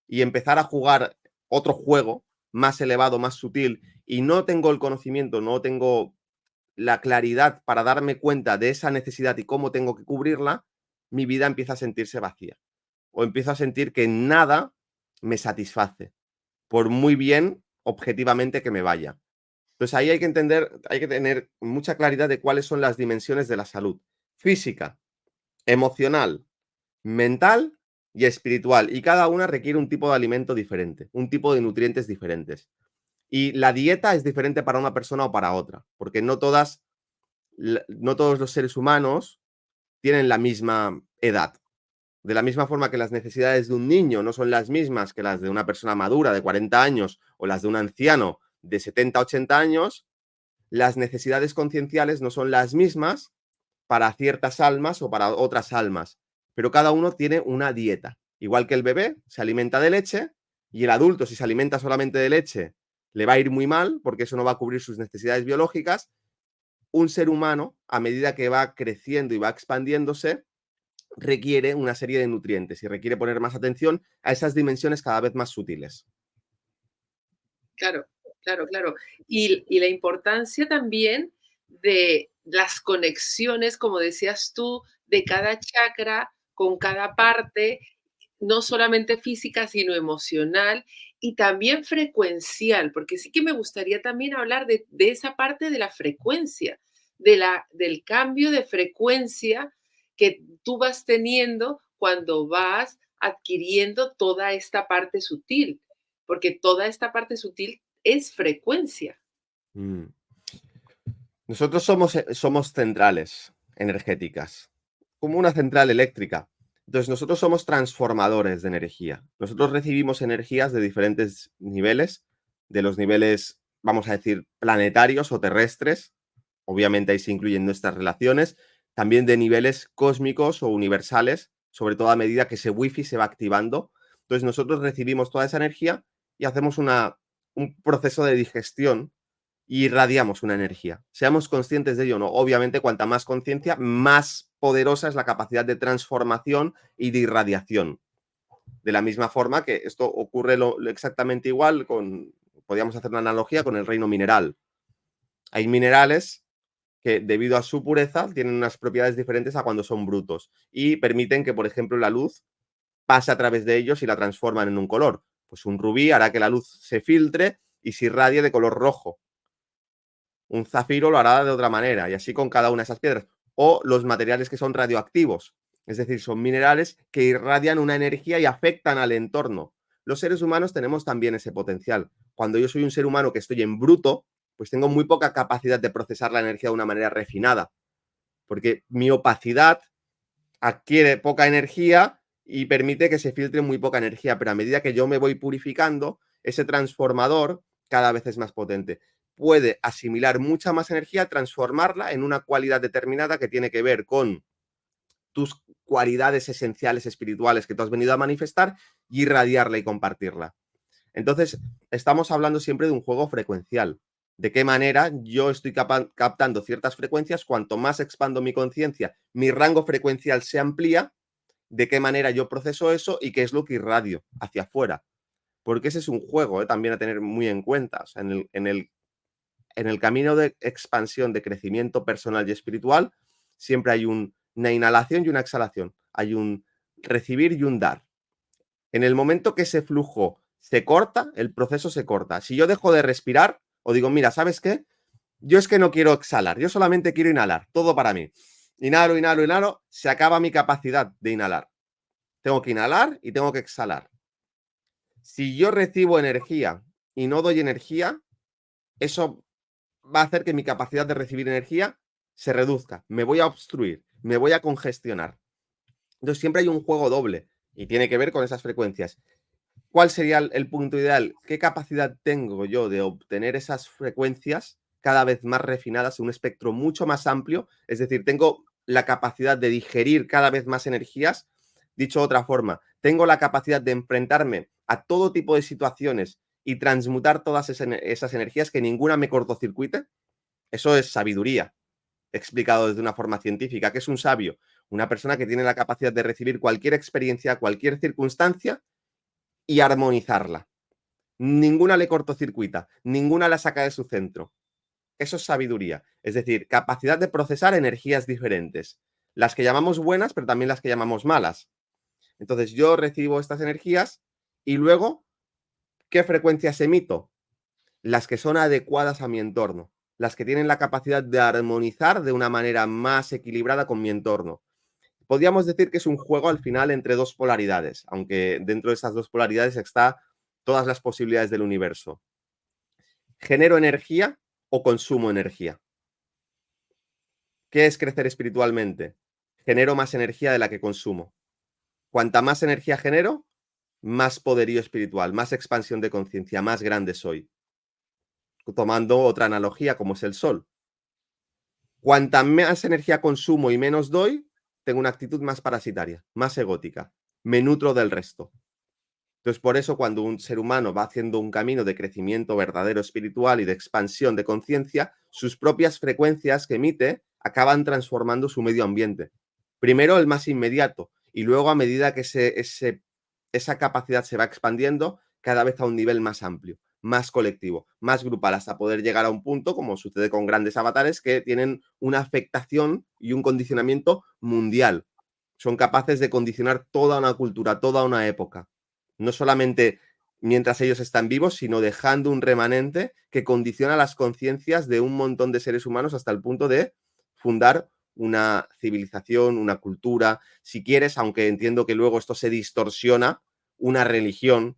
y empezar a jugar otro juego más elevado, más sutil, y no tengo el conocimiento, no tengo la claridad para darme cuenta de esa necesidad y cómo tengo que cubrirla, mi vida empieza a sentirse vacía. O empiezo a sentir que nada me satisface, por muy bien objetivamente que me vaya. Entonces ahí hay que entender, hay que tener mucha claridad de cuáles son las dimensiones de la salud física, emocional, mental y espiritual. Y cada una requiere un tipo de alimento diferente, un tipo de nutrientes diferentes. Y la dieta es diferente para una persona o para otra, porque no todos los seres humanos tienen la misma edad. De la misma forma que las necesidades de un niño no son las mismas que las de una persona madura de 40 años o las de un anciano de 70, 80 años, las necesidades concienciales no son las mismas para ciertas almas o para otras almas, pero cada uno tiene una dieta. Igual que el bebé se alimenta de leche y el adulto, si se alimenta solamente de leche, le va a ir muy mal porque eso no va a cubrir sus necesidades biológicas. Un ser humano, a medida que va creciendo y va expandiéndose, requiere una serie de nutrientes y requiere poner más atención a esas dimensiones cada vez más sutiles. Claro, claro, claro. Y la importancia también de las conexiones, como decías tú, de cada chakra con cada parte, no solamente física, sino emocional y también frecuencial, porque sí que me gustaría también hablar de esa parte de la frecuencia, del cambio de frecuencia que tú vas teniendo cuando vas adquiriendo toda esta parte sutil, porque toda esta parte sutil es frecuencia. Mm. Nosotros somos centrales energéticas, como una central eléctrica. Entonces, nosotros somos transformadores de energía. Nosotros recibimos energías de diferentes niveles, de los niveles, vamos a decir, planetarios o terrestres. Obviamente ahí se incluyen nuestras relaciones, también de niveles cósmicos o universales, sobre todo a medida que ese wifi se va activando. Entonces, nosotros recibimos toda esa energía y hacemos un proceso de digestión y irradiamos una energía. Seamos conscientes de ello o no. Obviamente, cuanta más conciencia, más poderosa es la capacidad de transformación y de irradiación. De la misma forma que esto ocurre exactamente igual podríamos hacer una analogía con el reino mineral. Hay minerales que debido a su pureza tienen unas propiedades diferentes a cuando son brutos y permiten que, por ejemplo, la luz pase a través de ellos y la transforman en un color. Pues un rubí hará que la luz se filtre y se irradie de color rojo. Un zafiro lo hará de otra manera y así con cada una de esas piedras. O los materiales que son radioactivos, es decir, son minerales que irradian una energía y afectan al entorno. Los seres humanos tenemos también ese potencial. Cuando yo soy un ser humano que estoy en bruto, pues tengo muy poca capacidad de procesar la energía de una manera refinada, porque mi opacidad adquiere poca energía y permite que se filtre muy poca energía, pero a medida que yo me voy purificando, ese transformador cada vez es más potente. Puede asimilar mucha más energía, transformarla en una cualidad determinada que tiene que ver con tus cualidades esenciales espirituales que tú has venido a manifestar y irradiarla y compartirla. Entonces, estamos hablando siempre de un juego frecuencial. De qué manera yo estoy captando ciertas frecuencias, cuanto más expando mi conciencia, mi rango frecuencial se amplía, de qué manera yo proceso eso y qué es lo que irradio hacia afuera. Porque ese es un juego también a tener muy en cuenta. O sea, en el camino de expansión, de crecimiento personal y espiritual, siempre hay una inhalación y una exhalación. Hay un recibir y un dar. En el momento que ese flujo se corta, el proceso se corta. Si yo dejo de respirar o digo, mira, ¿sabes qué? Yo es que no quiero exhalar, yo solamente quiero inhalar, todo para mí. Inhalo, inhalo, inhalo, se acaba mi capacidad de inhalar. Tengo que inhalar y tengo que exhalar. Si yo recibo energía y no doy energía, eso va a hacer que mi capacidad de recibir energía se reduzca. Me voy a obstruir, me voy a congestionar. Entonces siempre hay un juego doble y tiene que ver con esas frecuencias. ¿Cuál sería el punto ideal? ¿Qué capacidad tengo yo de obtener esas frecuencias cada vez más refinadas en un espectro mucho más amplio? Es decir, tengo la capacidad de digerir cada vez más energías. Dicho de otra forma, tengo la capacidad de enfrentarme a todo tipo de situaciones y transmutar todas esas energías, que ninguna me cortocircuite. Eso es sabiduría, explicado desde una forma científica. ¿Qué es un sabio? Una persona que tiene la capacidad de recibir cualquier experiencia, cualquier circunstancia y armonizarla. Ninguna le cortocircuita, ninguna la saca de su centro. Eso es sabiduría. Es decir, capacidad de procesar energías diferentes. Las que llamamos buenas, pero también las que llamamos malas. Entonces yo recibo estas energías y luego, ¿qué frecuencias emito? Las que son adecuadas a mi entorno. Las que tienen la capacidad de armonizar de una manera más equilibrada con mi entorno. Podríamos decir que es un juego al final entre dos polaridades, aunque dentro de esas dos polaridades está todas las posibilidades del universo. ¿Genero energía o consumo energía? ¿Qué es crecer espiritualmente? Genero más energía de la que consumo. Cuanta más energía genero, más poderío espiritual, más expansión de conciencia, más grande soy. Tomando otra analogía como es el sol. Cuanta más energía consumo y menos doy, tengo una actitud más parasitaria, más egótica. Me nutro del resto. Entonces, por eso, cuando un ser humano va haciendo un camino de crecimiento verdadero espiritual y de expansión de conciencia, sus propias frecuencias que emite acaban transformando su medio ambiente. Primero el más inmediato y luego, a medida que esa capacidad se va expandiendo, cada vez a un nivel más amplio, más colectivo, más grupal, hasta poder llegar a un punto, como sucede con grandes avatares, que tienen una afectación y un condicionamiento mundial. Son capaces de condicionar toda una cultura, toda una época. No solamente mientras ellos están vivos, sino dejando un remanente que condiciona las conciencias de un montón de seres humanos hasta el punto de fundar una civilización, una cultura, si quieres, aunque entiendo que luego esto se distorsiona, una religión,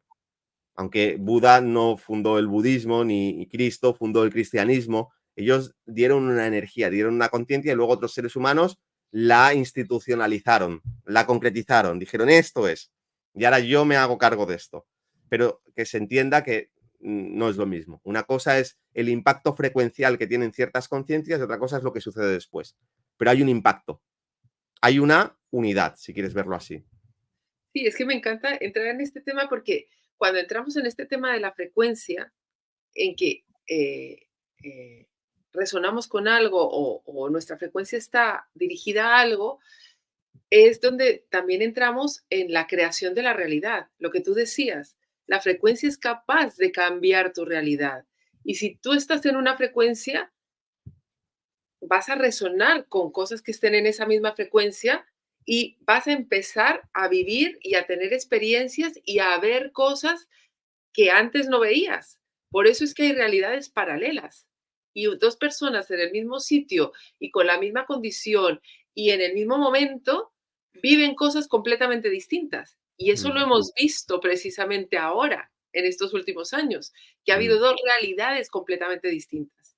aunque Buda no fundó el budismo, ni Cristo fundó el cristianismo. Ellos dieron una energía, dieron una conciencia y luego otros seres humanos la institucionalizaron, la concretizaron, dijeron esto es, y ahora yo me hago cargo de esto. Pero que se entienda que no es lo mismo. Una cosa es el impacto frecuencial que tienen ciertas conciencias y otra cosa es lo que sucede después. Pero hay un impacto, hay una unidad, si quieres verlo así. Sí, es que me encanta entrar en este tema porque cuando entramos en este tema de la frecuencia, en que resonamos con algo o nuestra frecuencia está dirigida a algo, es donde también entramos en la creación de la realidad. Lo que tú decías, la frecuencia es capaz de cambiar tu realidad. Y si tú estás en una frecuencia, vas a resonar con cosas que estén en esa misma frecuencia y vas a empezar a vivir y a tener experiencias y a ver cosas que antes no veías. Por eso es que hay realidades paralelas. Y dos personas en el mismo sitio y con la misma condición y en el mismo momento viven cosas completamente distintas. Y eso lo Mm, hemos visto precisamente ahora, en estos últimos años, que ha habido mm. dos realidades completamente distintas.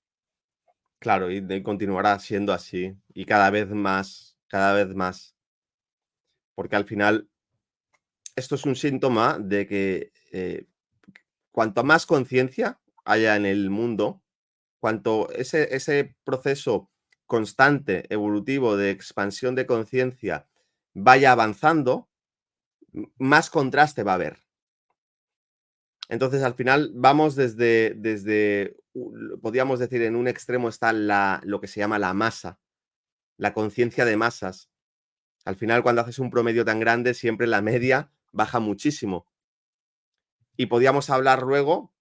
Claro, y continuará siendo así. Y cada vez más, cada vez más. Porque al final esto es un síntoma de que cuanto más conciencia haya en el mundo, cuanto ese proceso constante, evolutivo de expansión de conciencia vaya avanzando, más contraste va a haber. Entonces, al final, vamos podríamos decir, en un extremo está lo que se llama la masa, la conciencia de masas. Al final, cuando haces un promedio tan grande, siempre la media baja muchísimo. Y podríamos hablar luego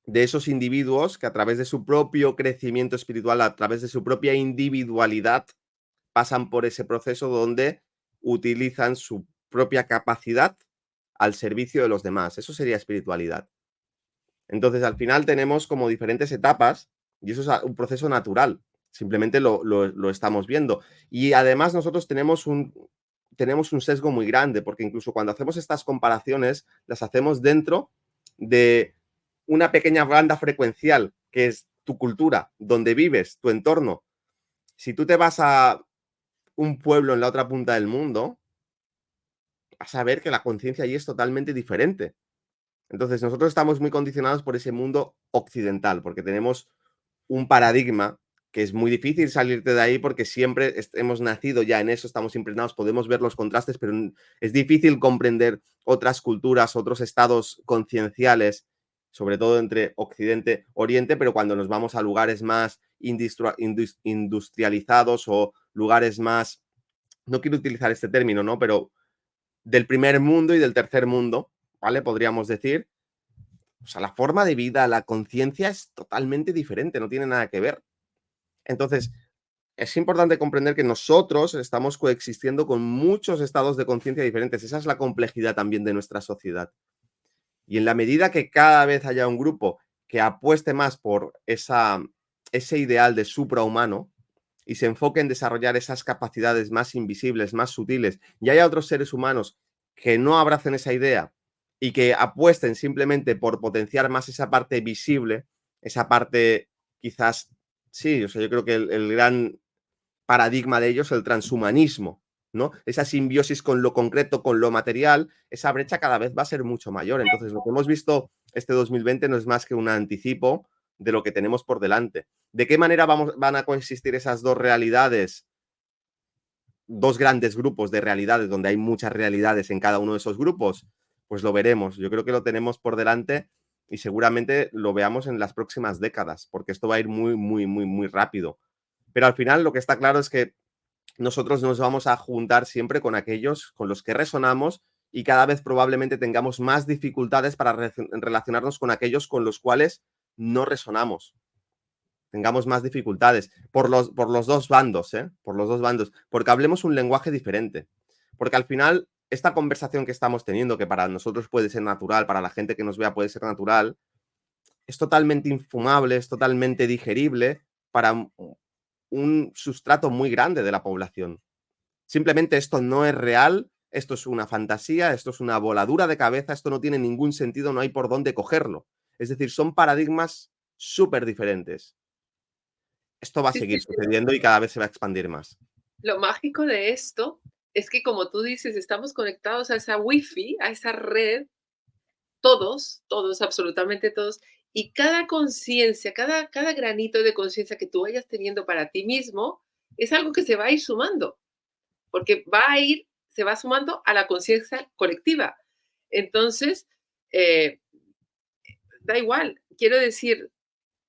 de esos individuos que, a través de su propio crecimiento espiritual, a través de su propia individualidad, pasan por ese proceso donde utilizan su propia capacidad al servicio de los demás. Eso sería espiritualidad. Entonces, al final tenemos como diferentes etapas y eso es un proceso natural. Simplemente lo estamos viendo. Y además nosotros tenemos un sesgo muy grande, porque incluso cuando hacemos estas comparaciones, las hacemos dentro de una pequeña banda frecuencial, que es tu cultura, donde vives, tu entorno. Si tú te vas a un pueblo en la otra punta del mundo, vas a ver que la conciencia allí es totalmente diferente. Entonces, nosotros estamos muy condicionados por ese mundo occidental, porque tenemos un paradigma que es muy difícil salirte de ahí porque siempre hemos nacido ya en eso, estamos impregnados, podemos ver los contrastes, pero es difícil comprender otras culturas, otros estados concienciales, sobre todo entre Occidente y Oriente, pero cuando nos vamos a lugares más industrializados o lugares más, no quiero utilizar este término, ¿no? Pero del primer mundo y del tercer mundo, ¿vale? Podríamos decir. O sea, la forma de vida, la conciencia es totalmente diferente, no tiene nada que ver. Entonces, es importante comprender que nosotros estamos coexistiendo con muchos estados de conciencia diferentes. Esa es la complejidad también de nuestra sociedad. Y en la medida que cada vez haya un grupo que apueste más por ese ideal de suprahumano y se enfoque en desarrollar esas capacidades más invisibles, más sutiles, y haya otros seres humanos que no abracen esa idea y que apuesten simplemente por potenciar más esa parte visible, esa parte quizás, sí, o sea, yo creo que el gran paradigma de ellos, el transhumanismo, ¿no? Esa simbiosis con lo concreto, con lo material, esa brecha cada vez va a ser mucho mayor. Entonces, lo que hemos visto este 2020 no es más que un anticipo de lo que tenemos por delante. ¿De qué manera van a coexistir esas dos realidades? Dos grandes grupos de realidades, donde hay muchas realidades en cada uno de esos grupos, pues lo veremos. Yo creo que lo tenemos por delante y seguramente lo veamos en las próximas décadas, porque esto va a ir muy, muy, muy, muy rápido. Pero al final lo que está claro es que nosotros nos vamos a juntar siempre con aquellos con los que resonamos y cada vez probablemente tengamos más dificultades para relacionarnos con aquellos con los cuales no resonamos. Tengamos más dificultades por los dos bandos, ¿eh? Por los dos bandos, porque hablemos un lenguaje diferente. Porque al final, esta conversación que estamos teniendo, que para nosotros puede ser natural, para la gente que nos vea puede ser natural, es totalmente infumable, es totalmente digerible para un sustrato muy grande de la población. Simplemente esto no es real, esto es una fantasía, esto es una voladura de cabeza, esto no tiene ningún sentido, no hay por dónde cogerlo. Es decir, son paradigmas súper diferentes. Esto va a Sí, seguir sí, sí. sucediendo y cada vez se va a expandir más. Lo mágico de esto es que, como tú dices, estamos conectados a esa wifi, a esa red, todos, todos, absolutamente todos, y cada conciencia, cada granito de conciencia que tú vayas teniendo para ti mismo es algo que se va a ir sumando, porque se va sumando a la conciencia colectiva. Entonces, eh, da igual, quiero decir,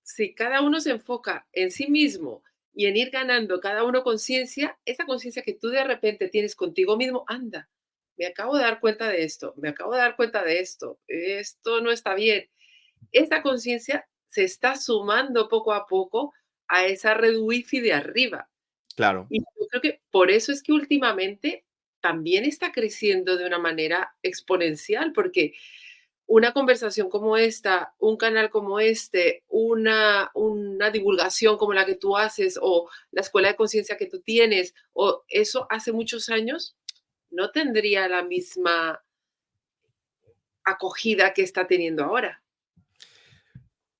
si cada uno se enfoca en sí mismo y en ir ganando cada uno conciencia, esa conciencia que tú de repente tienes contigo mismo, anda, me acabo de dar cuenta de esto, me acabo de dar cuenta de esto no está bien. Esa conciencia se está sumando poco a poco a esa red wifi de arriba. Claro. Y yo creo que por eso es que últimamente también está creciendo de una manera exponencial, porque una conversación como esta, un canal como este, una divulgación como la que tú haces o la escuela de conciencia que tú tienes, o eso hace muchos años no tendría la misma acogida que está teniendo ahora.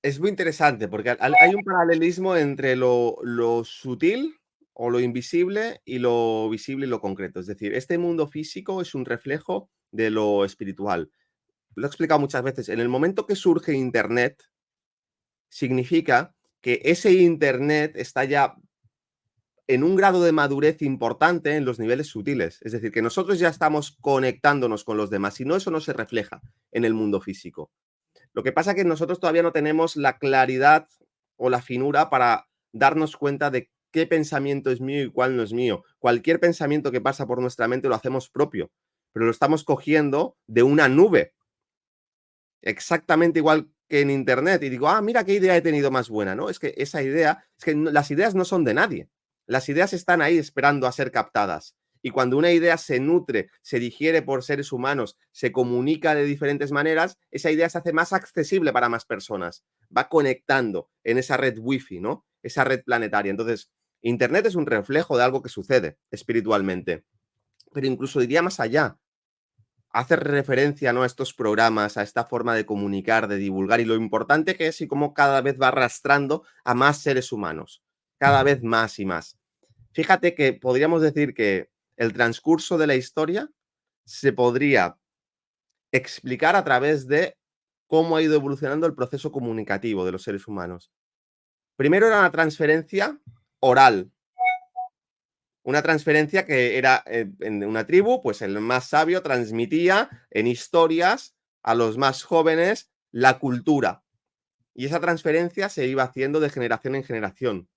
Es muy interesante porque hay un paralelismo entre lo sutil o lo invisible y lo visible y lo concreto. Es decir, este mundo físico es un reflejo de lo espiritual. Lo he explicado muchas veces. En el momento que surge Internet, significa que ese Internet está ya en un grado de madurez importante en los niveles sutiles. Es decir, que nosotros ya estamos conectándonos con los demás. Si no, eso no se refleja en el mundo físico. Lo que pasa es que nosotros todavía no tenemos la claridad o la finura para darnos cuenta de qué pensamiento es mío y cuál no es mío. Cualquier pensamiento que pasa por nuestra mente lo hacemos propio, pero lo estamos cogiendo de una nube, exactamente igual que en Internet. Y digo, mira qué idea he tenido más buena, ¿no? Es que esa idea, las ideas no son de nadie. Las ideas están ahí esperando a ser captadas. y cuando una idea se nutre, se digiere por seres humanos, se comunica de diferentes maneras, esa idea se hace más accesible para más personas. Va conectando en esa red wifi, ¿no? Esa red planetaria. Entonces, Internet es un reflejo de algo que sucede espiritualmente. Pero incluso diría más allá. Hace referencia, ¿no?, a estos programas, a esta forma de comunicar, de divulgar y lo importante que es y cómo cada vez va arrastrando a más seres humanos, cada vez más y más. Fíjate que podríamos decir que el transcurso de la historia se podría explicar a través de cómo ha ido evolucionando el proceso comunicativo de los seres humanos. Primero era una transferencia oral, una transferencia que era en una tribu, pues el más sabio transmitía en historias a los más jóvenes la cultura. Y esa transferencia se iba haciendo de generación en generación.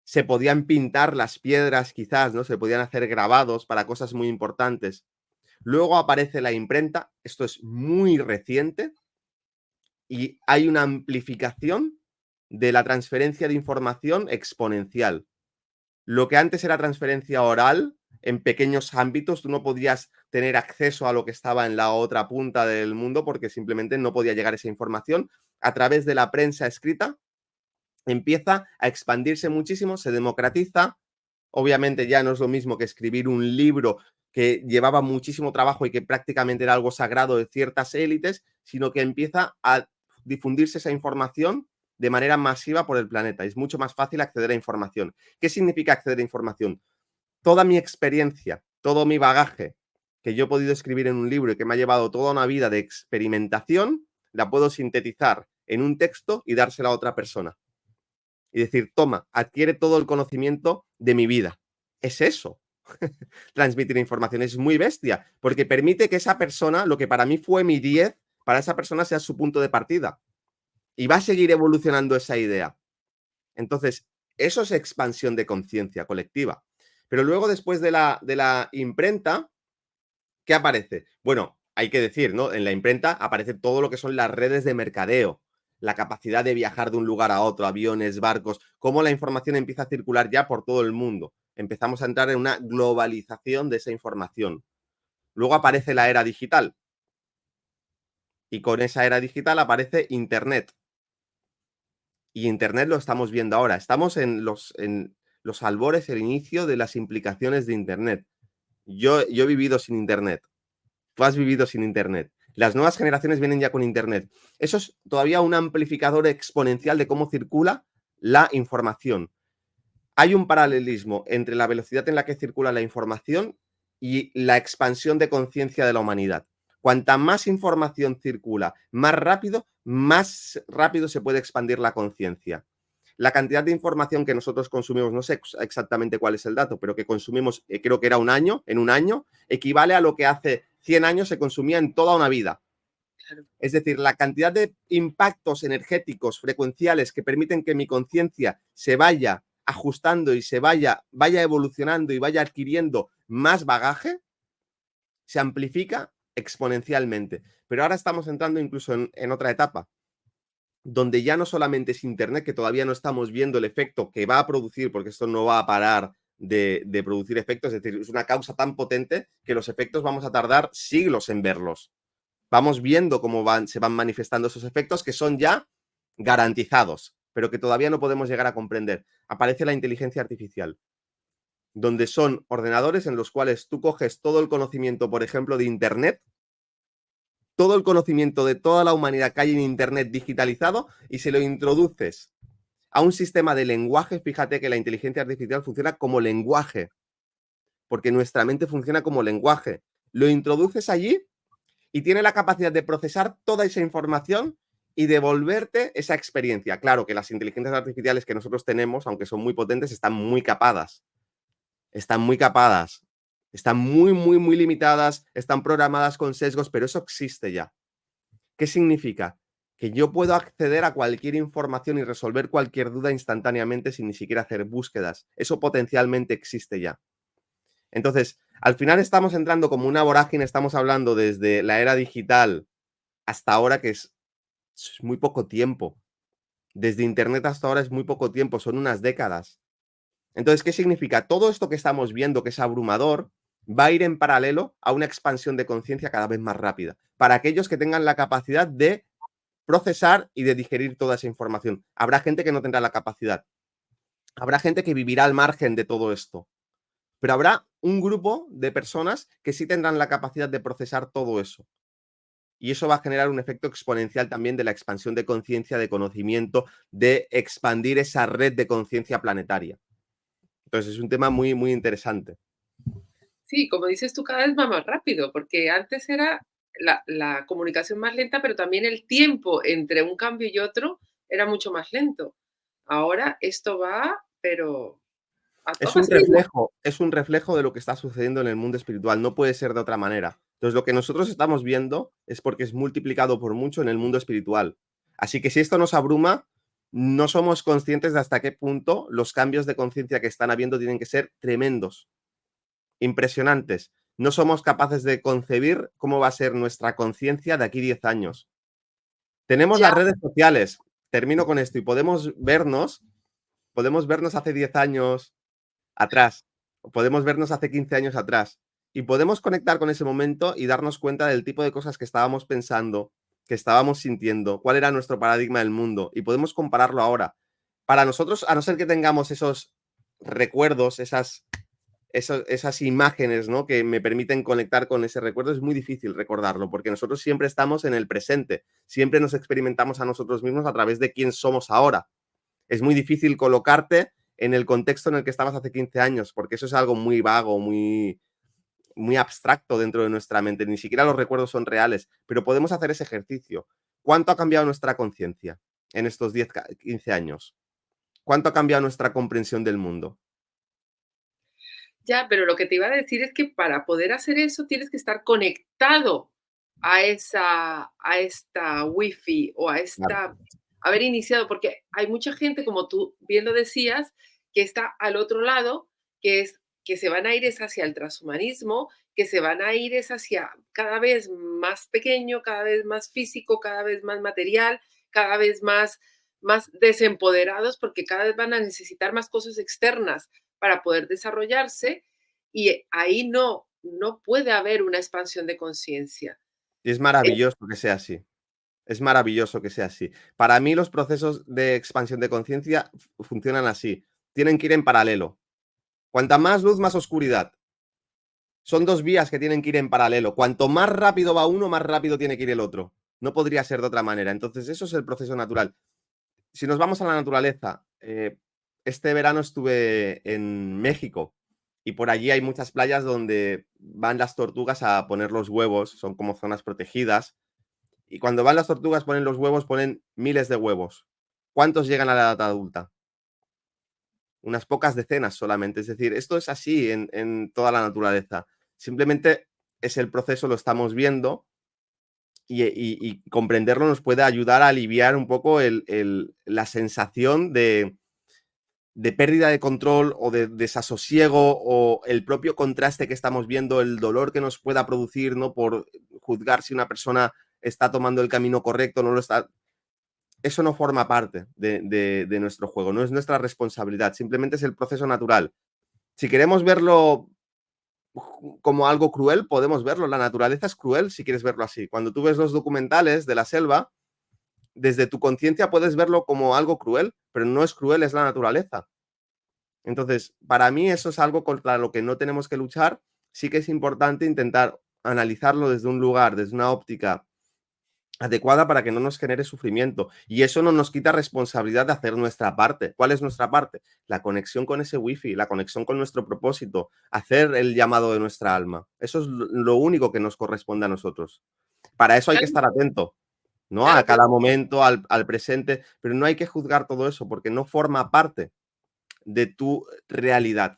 Se podían pintar las piedras quizás, ¿no? Se podían hacer grabados para cosas muy importantes. Luego aparece la imprenta, esto es muy reciente, y hay una amplificación de la transferencia de información exponencial. Lo que antes era transferencia oral, en pequeños ámbitos, tú no podías tener acceso a lo que estaba en la otra punta del mundo porque simplemente no podía llegar esa información. A través de la prensa escrita empieza a expandirse muchísimo, se democratiza. Obviamente ya no es lo mismo que escribir un libro que llevaba muchísimo trabajo y que prácticamente era algo sagrado de ciertas élites, sino que empieza a difundirse esa información de manera masiva por el planeta. Es mucho más fácil acceder a información. ¿Qué significa acceder a información? Toda mi experiencia, todo mi bagaje que yo he podido escribir en un libro y que me ha llevado toda una vida de experimentación, la puedo sintetizar en un texto y dársela a otra persona. Y decir, toma, adquiere todo el conocimiento de mi vida. Es eso. Transmitir información es muy bestia, porque permite que esa persona, lo que para mí fue mi 10, para esa persona sea su punto de partida. Y va a seguir evolucionando esa idea. Entonces, eso es expansión de conciencia colectiva. Pero luego, después de la imprenta, ¿qué aparece? Bueno, hay que decir, ¿no? En la imprenta aparece todo lo que son las redes de mercadeo, la capacidad de viajar de un lugar a otro, aviones, barcos, cómo la información empieza a circular ya por todo el mundo. Empezamos a entrar en una globalización de esa información. Luego aparece la era digital. Y con esa era digital aparece Internet. Y Internet lo estamos viendo ahora. Estamos en los albores, el inicio de las implicaciones de Internet. Yo he vivido sin Internet. Tú has vivido sin Internet. Las nuevas generaciones vienen ya con Internet. Eso es todavía un amplificador exponencial de cómo circula la información. Hay un paralelismo entre la velocidad en la que circula la información y la expansión de conciencia de la humanidad. Cuanta más información circula más rápido se puede expandir la conciencia. La cantidad de información que nosotros consumimos, no sé exactamente cuál es el dato, pero que consumimos, creo que era en un año, equivale a lo que hace 100 años se consumía en toda una vida. Claro. Es decir, la cantidad de impactos energéticos frecuenciales que permiten que mi conciencia se vaya ajustando y se vaya evolucionando y vaya adquiriendo más bagaje, se amplifica exponencialmente. Pero ahora estamos entrando incluso en otra etapa, donde ya no solamente es Internet, que todavía no estamos viendo el efecto que va a producir, porque esto no va a parar de producir efectos, es decir, es una causa tan potente que los efectos vamos a tardar siglos en verlos. Vamos viendo cómo se van manifestando esos efectos que son ya garantizados, pero que todavía no podemos llegar a comprender. Aparece la inteligencia artificial, donde son ordenadores en los cuales tú coges todo el conocimiento, por ejemplo, de Internet, todo el conocimiento de toda la humanidad que hay en Internet digitalizado y se lo introduces a un sistema de lenguaje. Fíjate que la inteligencia artificial funciona como lenguaje, porque nuestra mente funciona como lenguaje. Lo introduces allí y tiene la capacidad de procesar toda esa información y devolverte esa experiencia. Claro que las inteligencias artificiales que nosotros tenemos, aunque son muy potentes, están muy capadas. Están muy capadas. Están muy, muy, muy limitadas, están programadas con sesgos, pero eso existe ya. ¿Qué significa? Que yo puedo acceder a cualquier información y resolver cualquier duda instantáneamente sin ni siquiera hacer búsquedas. Eso potencialmente existe ya. Entonces, al final estamos entrando como una vorágine, estamos hablando desde la era digital hasta ahora, que es muy poco tiempo. Desde Internet hasta ahora es muy poco tiempo, son unas décadas. Entonces, ¿qué significa? Todo esto que estamos viendo, que es abrumador, va a ir en paralelo a una expansión de conciencia cada vez más rápida, para aquellos que tengan la capacidad de procesar y de digerir toda esa información. Habrá gente que no tendrá la capacidad, habrá gente que vivirá al margen de todo esto, pero habrá un grupo de personas que sí tendrán la capacidad de procesar todo eso. Y eso va a generar un efecto exponencial también de la expansión de conciencia, de conocimiento, de expandir esa red de conciencia planetaria. Entonces es un tema muy, muy interesante. Sí, como dices tú, cada vez va más rápido, porque antes era la comunicación más lenta, pero también el tiempo entre un cambio y otro era mucho más lento. Ahora esto va, pero a toda prisa. Es un reflejo de lo que está sucediendo en el mundo espiritual. No puede ser de otra manera. Entonces, lo que nosotros estamos viendo es porque es multiplicado por mucho en el mundo espiritual. Así que si esto nos abruma, no somos conscientes de hasta qué punto los cambios de conciencia que están habiendo tienen que ser tremendos, impresionantes. No somos capaces de concebir cómo va a ser nuestra conciencia de aquí 10 años. Tenemos Ya, las redes sociales, termino con esto, y podemos vernos hace 10 años atrás, o podemos vernos hace 15 años atrás, y podemos conectar con ese momento y darnos cuenta del tipo de cosas que estábamos pensando, que estábamos sintiendo, cuál era nuestro paradigma del mundo, y podemos compararlo ahora. Para nosotros, a no ser que tengamos esos recuerdos, esas imágenes, ¿no?, que me permiten conectar con ese recuerdo, es muy difícil recordarlo, porque nosotros siempre estamos en el presente, siempre nos experimentamos a nosotros mismos a través de quién somos ahora. Es muy difícil colocarte en el contexto en el que estabas hace 15 años, porque eso es algo muy vago, muy, muy abstracto dentro de nuestra mente. Ni siquiera los recuerdos son reales, pero podemos hacer ese ejercicio. ¿Cuánto ha cambiado nuestra conciencia en estos 10, 15 años? ¿Cuánto ha cambiado nuestra comprensión del mundo? ya, pero lo que te iba a decir es que para poder hacer eso tienes que estar conectado a esta wifi o a Claro. esta, haber iniciado, porque hay mucha gente, como tú bien lo decías, que está al otro lado, que se van a ir es hacia el transhumanismo, que se van a ir es hacia cada vez más pequeño, cada vez más físico, cada vez más material, cada vez más desempoderados, porque cada vez van a necesitar más cosas externas para poder desarrollarse, y ahí no puede haber una expansión de conciencia. Y es Eh, maravilloso que sea así. Es maravilloso que sea así. Para mí los procesos de expansión de conciencia funcionan así. Tienen que ir en paralelo. Cuanta más luz, más oscuridad. Son dos vías que tienen que ir en paralelo. Cuanto más rápido va uno, más rápido tiene que ir el otro. No podría ser de otra manera. Entonces, eso es el proceso natural. Si nos vamos a la naturaleza, este verano estuve en México y por allí hay muchas playas donde van las tortugas a poner los huevos, son como zonas protegidas. Y cuando van las tortugas, ponen los huevos, ponen miles de huevos. ¿Cuántos llegan a la edad adulta? Unas pocas decenas solamente. Es decir, esto es así en toda la naturaleza. Simplemente es el proceso, lo estamos viendo y comprenderlo nos puede ayudar a aliviar un poco la sensación de pérdida de control o de desasosiego o el propio contraste que estamos viendo, el dolor que nos pueda producir, ¿no?, por juzgar si una persona está tomando el camino correcto o no lo está. Eso no forma parte de nuestro juego, no es nuestra responsabilidad, simplemente es el proceso natural. Si queremos verlo como algo cruel, podemos verlo. La naturaleza es cruel si quieres verlo así. Cuando tú ves los documentales de la selva, desde tu conciencia puedes verlo como algo cruel, pero no es cruel, es la naturaleza. Entonces, para mí eso es algo contra lo que no tenemos que luchar. Sí que es importante intentar analizarlo desde un lugar, desde una óptica adecuada para que no nos genere sufrimiento. Y eso no nos quita responsabilidad de hacer nuestra parte. ¿Cuál es nuestra parte? La conexión con ese wifi, la conexión con nuestro propósito, hacer el llamado de nuestra alma. Eso es lo único que nos corresponde a nosotros. Para eso hay que claro, estar atento, ¿no? A claro, pero cada momento, al presente, pero no hay que juzgar todo eso porque no forma parte de tu realidad.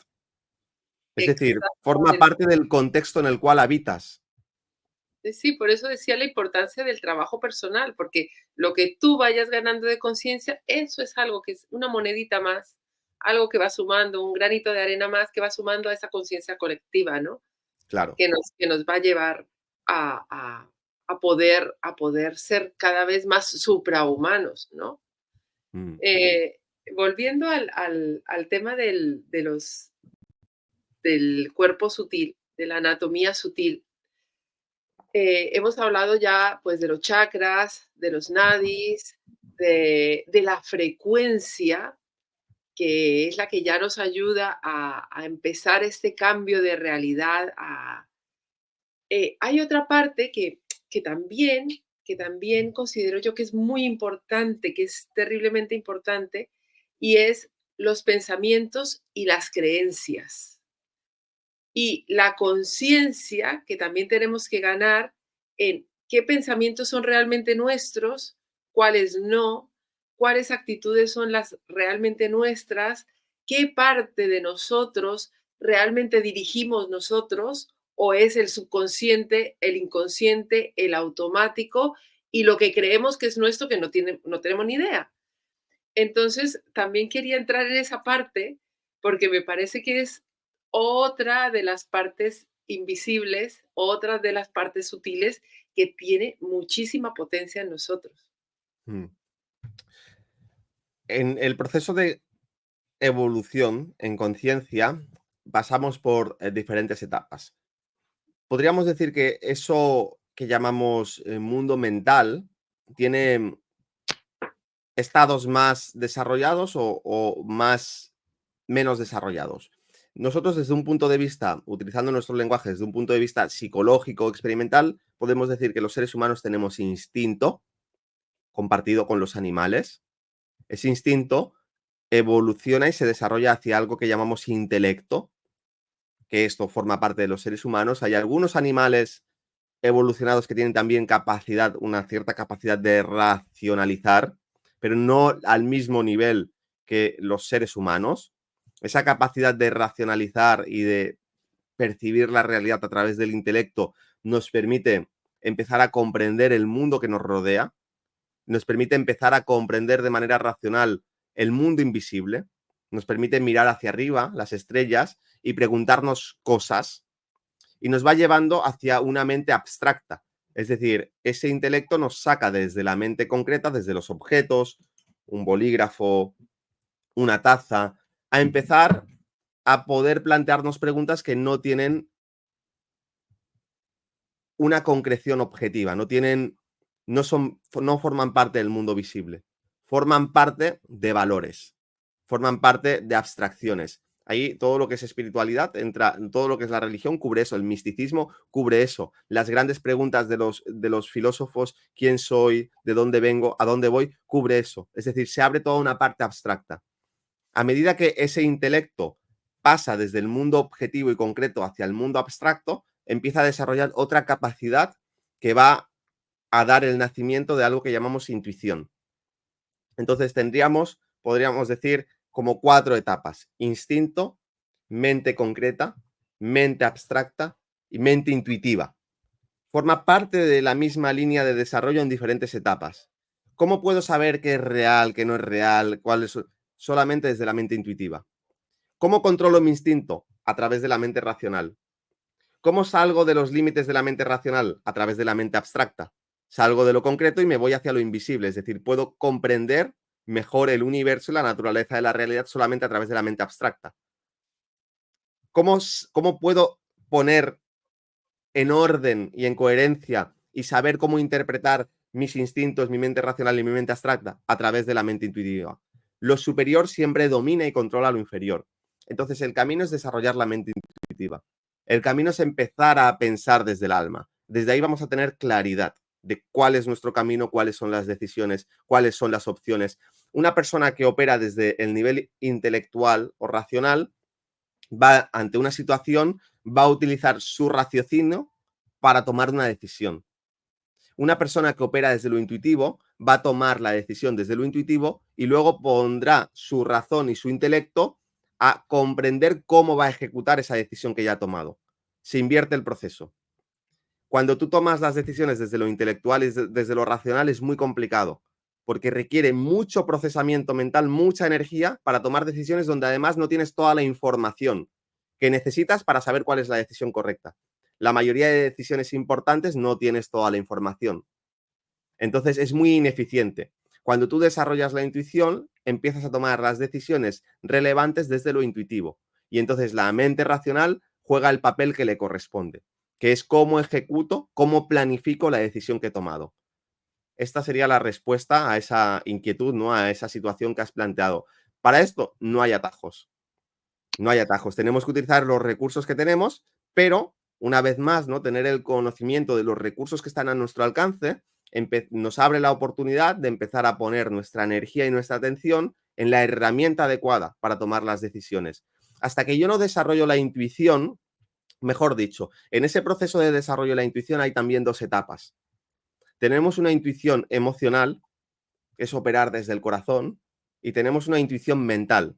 Es decir, forma exactamente. parte del contexto en el cual habitas. Sí, por eso decía la importancia del trabajo personal, porque lo que tú vayas ganando de conciencia, eso es algo que es una monedita más, algo que va sumando, un granito de arena más que va sumando a esa conciencia colectiva, ¿no? Claro. Que nos va a llevar a poder ser cada vez más suprahumanos, ¿no? Mm. Eh, volviendo al tema del cuerpo sutil, de la anatomía sutil. Hemos hablado ya pues de los chakras, de los nadis, de la frecuencia, que es la que ya nos ayuda a empezar este cambio de realidad. Hay otra parte que también, que también considero yo que es muy importante, que es terriblemente importante, y es los pensamientos y las creencias. Y la conciencia que también tenemos que ganar en qué pensamientos son realmente nuestros, cuáles no, cuáles actitudes son las realmente nuestras, qué parte de nosotros realmente dirigimos nosotros o es el subconsciente, el inconsciente, el automático y lo que creemos que es nuestro que no tenemos ni idea. Entonces, también quería entrar en esa parte porque me parece que es otra de las partes invisibles, otra de las partes sutiles que tiene muchísima potencia en nosotros. Mm. En el proceso de evolución en conciencia pasamos por diferentes etapas. Podríamos decir que eso que llamamos mundo mental tiene estados más desarrollados o más menos desarrollados. Nosotros desde un punto de vista, utilizando nuestro lenguaje desde un punto de vista psicológico, experimental, podemos decir que los seres humanos tenemos instinto compartido con los animales. Ese instinto evoluciona y se desarrolla hacia algo que llamamos intelecto, que esto forma parte de los seres humanos. Hay algunos animales evolucionados que tienen también capacidad, una cierta capacidad de racionalizar, pero no al mismo nivel que los seres humanos. Esa capacidad de racionalizar y de percibir la realidad a través del intelecto nos permite empezar a comprender el mundo que nos rodea, nos permite empezar a comprender de manera racional el mundo invisible, nos permite mirar hacia arriba, las estrellas, y preguntarnos cosas, y nos va llevando hacia una mente abstracta. Es decir, ese intelecto nos saca desde la mente concreta, desde los objetos, un bolígrafo, una taza, a empezar a poder plantearnos preguntas que no tienen una concreción objetiva, no forman parte del mundo visible, forman parte de valores, forman parte de abstracciones. Ahí todo lo que es espiritualidad entra, todo lo que es la religión cubre eso, el misticismo cubre eso, las grandes preguntas de los filósofos, quién soy, de dónde vengo, a dónde voy, cubre eso. Es decir, se abre toda una parte abstracta. A medida que ese intelecto pasa desde el mundo objetivo y concreto hacia el mundo abstracto, empieza a desarrollar otra capacidad que va a dar el nacimiento de algo que llamamos intuición. Entonces podríamos decir, como 4 etapas: instinto, mente concreta, mente abstracta y mente intuitiva. Forma parte de la misma línea de desarrollo en diferentes etapas. ¿Cómo puedo saber qué es real, qué no es real? Solamente desde la mente intuitiva. ¿Cómo controlo mi instinto? A través de la mente racional. ¿Cómo salgo de los límites de la mente racional? A través de la mente abstracta. Salgo de lo concreto y me voy hacia lo invisible, es decir, puedo comprender mejor el universo y la naturaleza de la realidad solamente a través de la mente abstracta. ¿Cómo puedo poner en orden y en coherencia y saber cómo interpretar mis instintos, mi mente racional y mi mente abstracta? A través de la mente intuitiva. Lo superior siempre domina y controla lo inferior. Entonces, el camino es desarrollar la mente intuitiva. El camino es empezar a pensar desde el alma. Desde ahí vamos a tener claridad de cuál es nuestro camino, cuáles son las decisiones, cuáles son las opciones. Una persona que opera desde el nivel intelectual o racional va ante una situación, va a utilizar su raciocinio para tomar una decisión. Una persona que opera desde lo intuitivo va a tomar la decisión desde lo intuitivo y luego pondrá su razón y su intelecto a comprender cómo va a ejecutar esa decisión que ya ha tomado. Se invierte el proceso. Cuando tú tomas las decisiones desde lo intelectual y desde lo racional es muy complicado, porque requiere mucho procesamiento mental, mucha energía para tomar decisiones donde además no tienes toda la información que necesitas para saber cuál es la decisión correcta. La mayoría de decisiones importantes no tienes toda la información. Entonces es muy ineficiente. Cuando tú desarrollas la intuición, empiezas a tomar las decisiones relevantes desde lo intuitivo. Y entonces la mente racional juega el papel que le corresponde, que es cómo ejecuto, cómo planifico la decisión que he tomado. Esta sería la respuesta a esa inquietud, ¿no? A esa situación que has planteado. Para esto no hay atajos. No hay atajos. Tenemos que utilizar los recursos que tenemos, pero una vez más, ¿no? Tener el conocimiento de los recursos que están a nuestro alcance nos abre la oportunidad de empezar a poner nuestra energía y nuestra atención en la herramienta adecuada para tomar las decisiones. Hasta que yo no desarrollo la intuición, mejor dicho, en ese proceso de desarrollo de la intuición hay también dos etapas. Tenemos una intuición emocional, que es operar desde el corazón, y tenemos una intuición mental,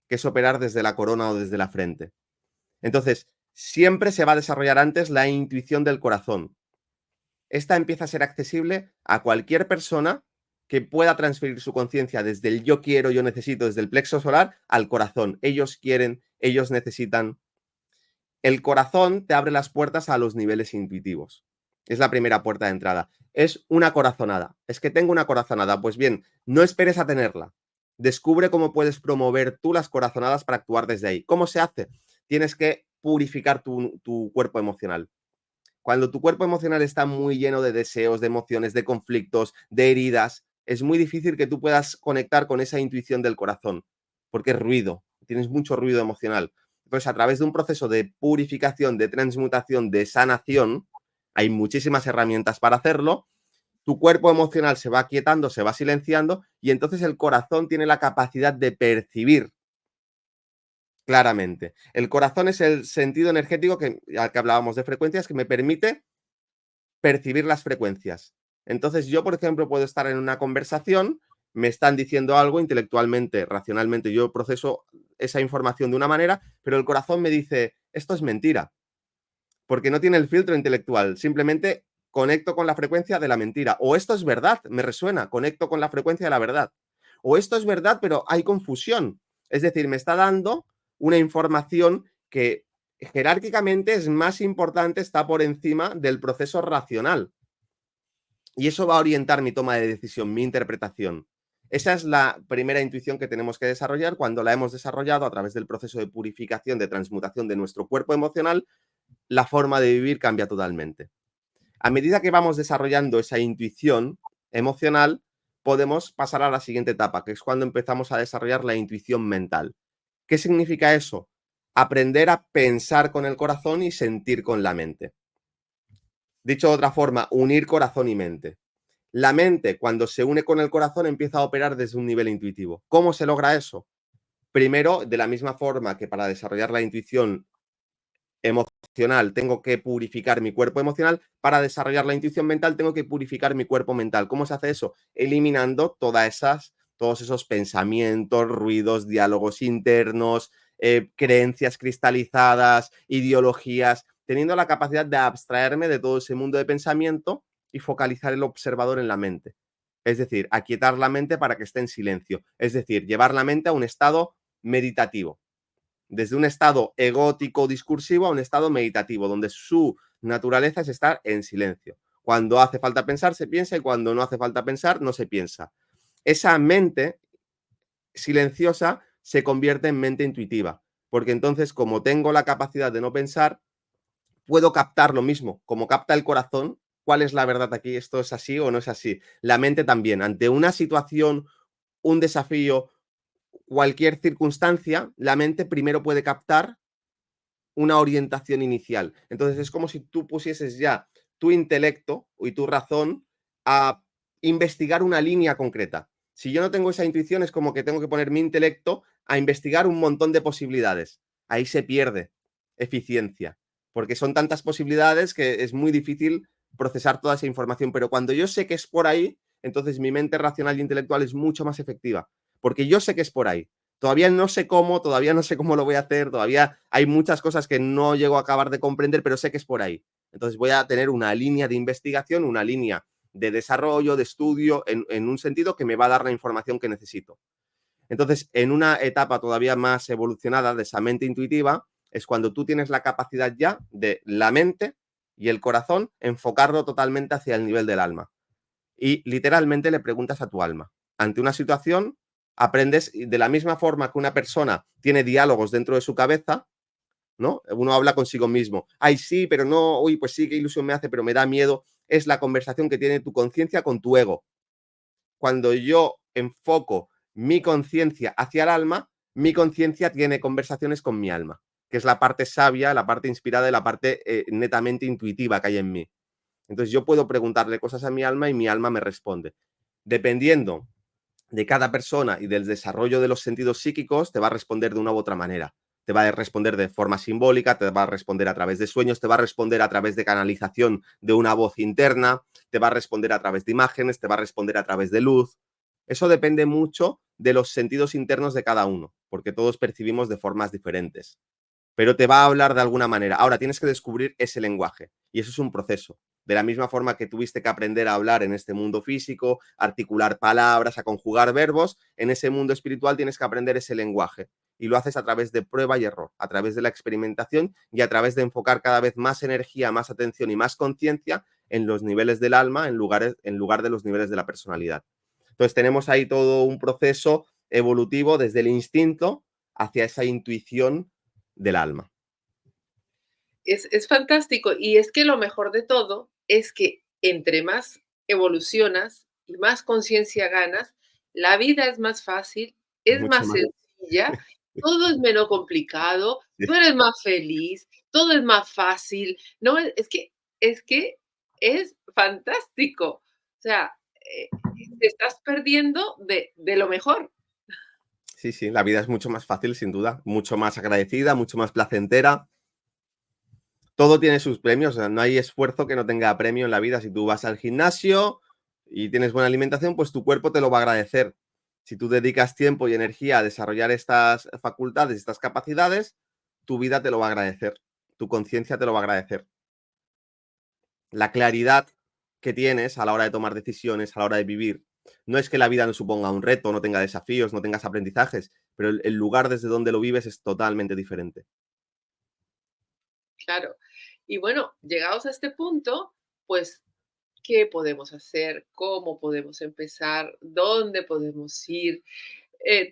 que es operar desde la corona o desde la frente. Entonces, siempre se va a desarrollar antes la intuición del corazón. Esta empieza a ser accesible a cualquier persona que pueda transferir su conciencia desde el yo quiero, yo necesito, desde el plexo solar al corazón. Ellos quieren, ellos necesitan. El corazón te abre las puertas a los niveles intuitivos. Es la primera puerta de entrada. Es una corazonada. Es que tengo una corazonada. Pues bien, no esperes a tenerla. Descubre cómo puedes promover tú las corazonadas para actuar desde ahí. ¿Cómo se hace? Tienes que purificar tu cuerpo emocional. Cuando tu cuerpo emocional está muy lleno de deseos, de emociones, de conflictos, de heridas, es muy difícil que tú puedas conectar con esa intuición del corazón, porque es ruido, tienes mucho ruido emocional. Entonces, a través de un proceso de purificación, de transmutación, de sanación, hay muchísimas herramientas para hacerlo. Tu cuerpo emocional se va aquietando, se va silenciando y entonces el corazón tiene la capacidad de percibir claramente. El corazón es el sentido energético al que hablábamos de frecuencias que me permite percibir las frecuencias. Entonces yo, por ejemplo, puedo estar en una conversación, me están diciendo algo intelectualmente, racionalmente, yo proceso esa información de una manera, pero el corazón me dice, esto es mentira, porque no tiene el filtro intelectual, simplemente conecto con la frecuencia de la mentira. O esto es verdad, me resuena, conecto con la frecuencia de la verdad. O esto es verdad, pero hay confusión. Es decir, me está dando una información que jerárquicamente es más importante, está por encima del proceso racional. Y eso va a orientar mi toma de decisión, mi interpretación. Esa es la primera intuición que tenemos que desarrollar. Cuando la hemos desarrollado a través del proceso de purificación, de transmutación de nuestro cuerpo emocional, la forma de vivir cambia totalmente. A medida que vamos desarrollando esa intuición emocional, podemos pasar a la siguiente etapa, que es cuando empezamos a desarrollar la intuición mental. ¿Qué significa eso? Aprender a pensar con el corazón y sentir con la mente. Dicho de otra forma, unir corazón y mente. La mente, cuando se une con el corazón, empieza a operar desde un nivel intuitivo. ¿Cómo se logra eso? Primero, de la misma forma que para desarrollar la intuición emocional tengo que purificar mi cuerpo emocional, para desarrollar la intuición mental tengo que purificar mi cuerpo mental. ¿Cómo se hace eso? Eliminando todos esos pensamientos, ruidos, diálogos internos, creencias cristalizadas, ideologías, teniendo la capacidad de abstraerme de todo ese mundo de pensamiento y focalizar el observador en la mente. Es decir, aquietar la mente para que esté en silencio. Es decir, llevar la mente a un estado meditativo, desde un estado egótico discursivo a un estado meditativo, donde su naturaleza es estar en silencio. Cuando hace falta pensar, se piensa, y cuando no hace falta pensar, no se piensa. Esa mente silenciosa se convierte en mente intuitiva, porque entonces, como tengo la capacidad de no pensar, puedo captar lo mismo, como capta el corazón, cuál es la verdad aquí, esto es así o no es así. La mente también, ante una situación, un desafío, cualquier circunstancia, la mente primero puede captar una orientación inicial. Entonces es como si tú pusieses ya tu intelecto y tu razón a investigar una línea concreta. Si yo no tengo esa intuición, es como que tengo que poner mi intelecto a investigar un montón de posibilidades. Ahí se pierde eficiencia, porque son tantas posibilidades que es muy difícil procesar toda esa información. Pero cuando yo sé que es por ahí, entonces mi mente racional e intelectual es mucho más efectiva, porque yo sé que es por ahí. Todavía no sé cómo lo voy a hacer, todavía hay muchas cosas que no llego a acabar de comprender, pero sé que es por ahí. Entonces voy a tener una línea de investigación, una línea de desarrollo, de estudio, en un sentido que me va a dar la información que necesito. Entonces, en una etapa todavía más evolucionada de esa mente intuitiva, es cuando tú tienes la capacidad ya de la mente y el corazón enfocarlo totalmente hacia el nivel del alma. Y literalmente le preguntas a tu alma. Ante una situación, aprendes de la misma forma que una persona tiene diálogos dentro de su cabeza, ¿no? Uno habla consigo mismo. Ay, sí, pero no, uy, pues sí, qué ilusión me hace, pero me da miedo. Es la conversación que tiene tu conciencia con tu ego. Cuando yo enfoco mi conciencia hacia el alma, mi conciencia tiene conversaciones con mi alma, que es la parte sabia, la parte inspirada y la parte netamente intuitiva que hay en mí. Entonces yo puedo preguntarle cosas a mi alma y mi alma me responde. Dependiendo de cada persona y del desarrollo de los sentidos psíquicos, te va a responder de una u otra manera. Te va a responder de forma simbólica, te va a responder a través de sueños, te va a responder a través de canalización de una voz interna, te va a responder a través de imágenes, te va a responder a través de luz. Eso depende mucho de los sentidos internos de cada uno, porque todos percibimos de formas diferentes, pero te va a hablar de alguna manera. Ahora tienes que descubrir ese lenguaje y eso es un proceso. De la misma forma que tuviste que aprender a hablar en este mundo físico, articular palabras, a conjugar verbos, en ese mundo espiritual tienes que aprender ese lenguaje y lo haces a través de prueba y error, a través de la experimentación y a través de enfocar cada vez más energía, más atención y más conciencia en los niveles del alma en lugar de los niveles de la personalidad. Entonces tenemos ahí todo un proceso evolutivo desde el instinto hacia esa intuición del alma. Es fantástico. Y es que lo mejor de todo es que entre más evolucionas y más conciencia ganas, la vida es más fácil, es Mucho más más. sencilla, todo es menos complicado, Sí, tú eres más feliz, todo es más fácil. No, es que es fantástico. O sea, te estás perdiendo de lo mejor. sí, sí, la vida es mucho más fácil, sin duda, mucho más agradecida, mucho más placentera. Todo tiene sus premios, o sea, no hay esfuerzo que no tenga premio en la vida. Si tú vas al gimnasio y tienes buena alimentación, pues tu cuerpo te lo va a agradecer. Si tú dedicas tiempo y energía a desarrollar estas facultades, estas capacidades, tu vida te lo va a agradecer, tu conciencia te lo va a agradecer. La claridad que tienes a la hora de tomar decisiones, a la hora de vivir. No es que la vida no suponga un reto, no tenga desafíos, no tengas aprendizajes, pero el lugar desde donde lo vives es totalmente diferente. Claro. Y bueno, llegados a este punto, pues, ¿qué podemos hacer? ¿Cómo podemos empezar? ¿Dónde podemos ir?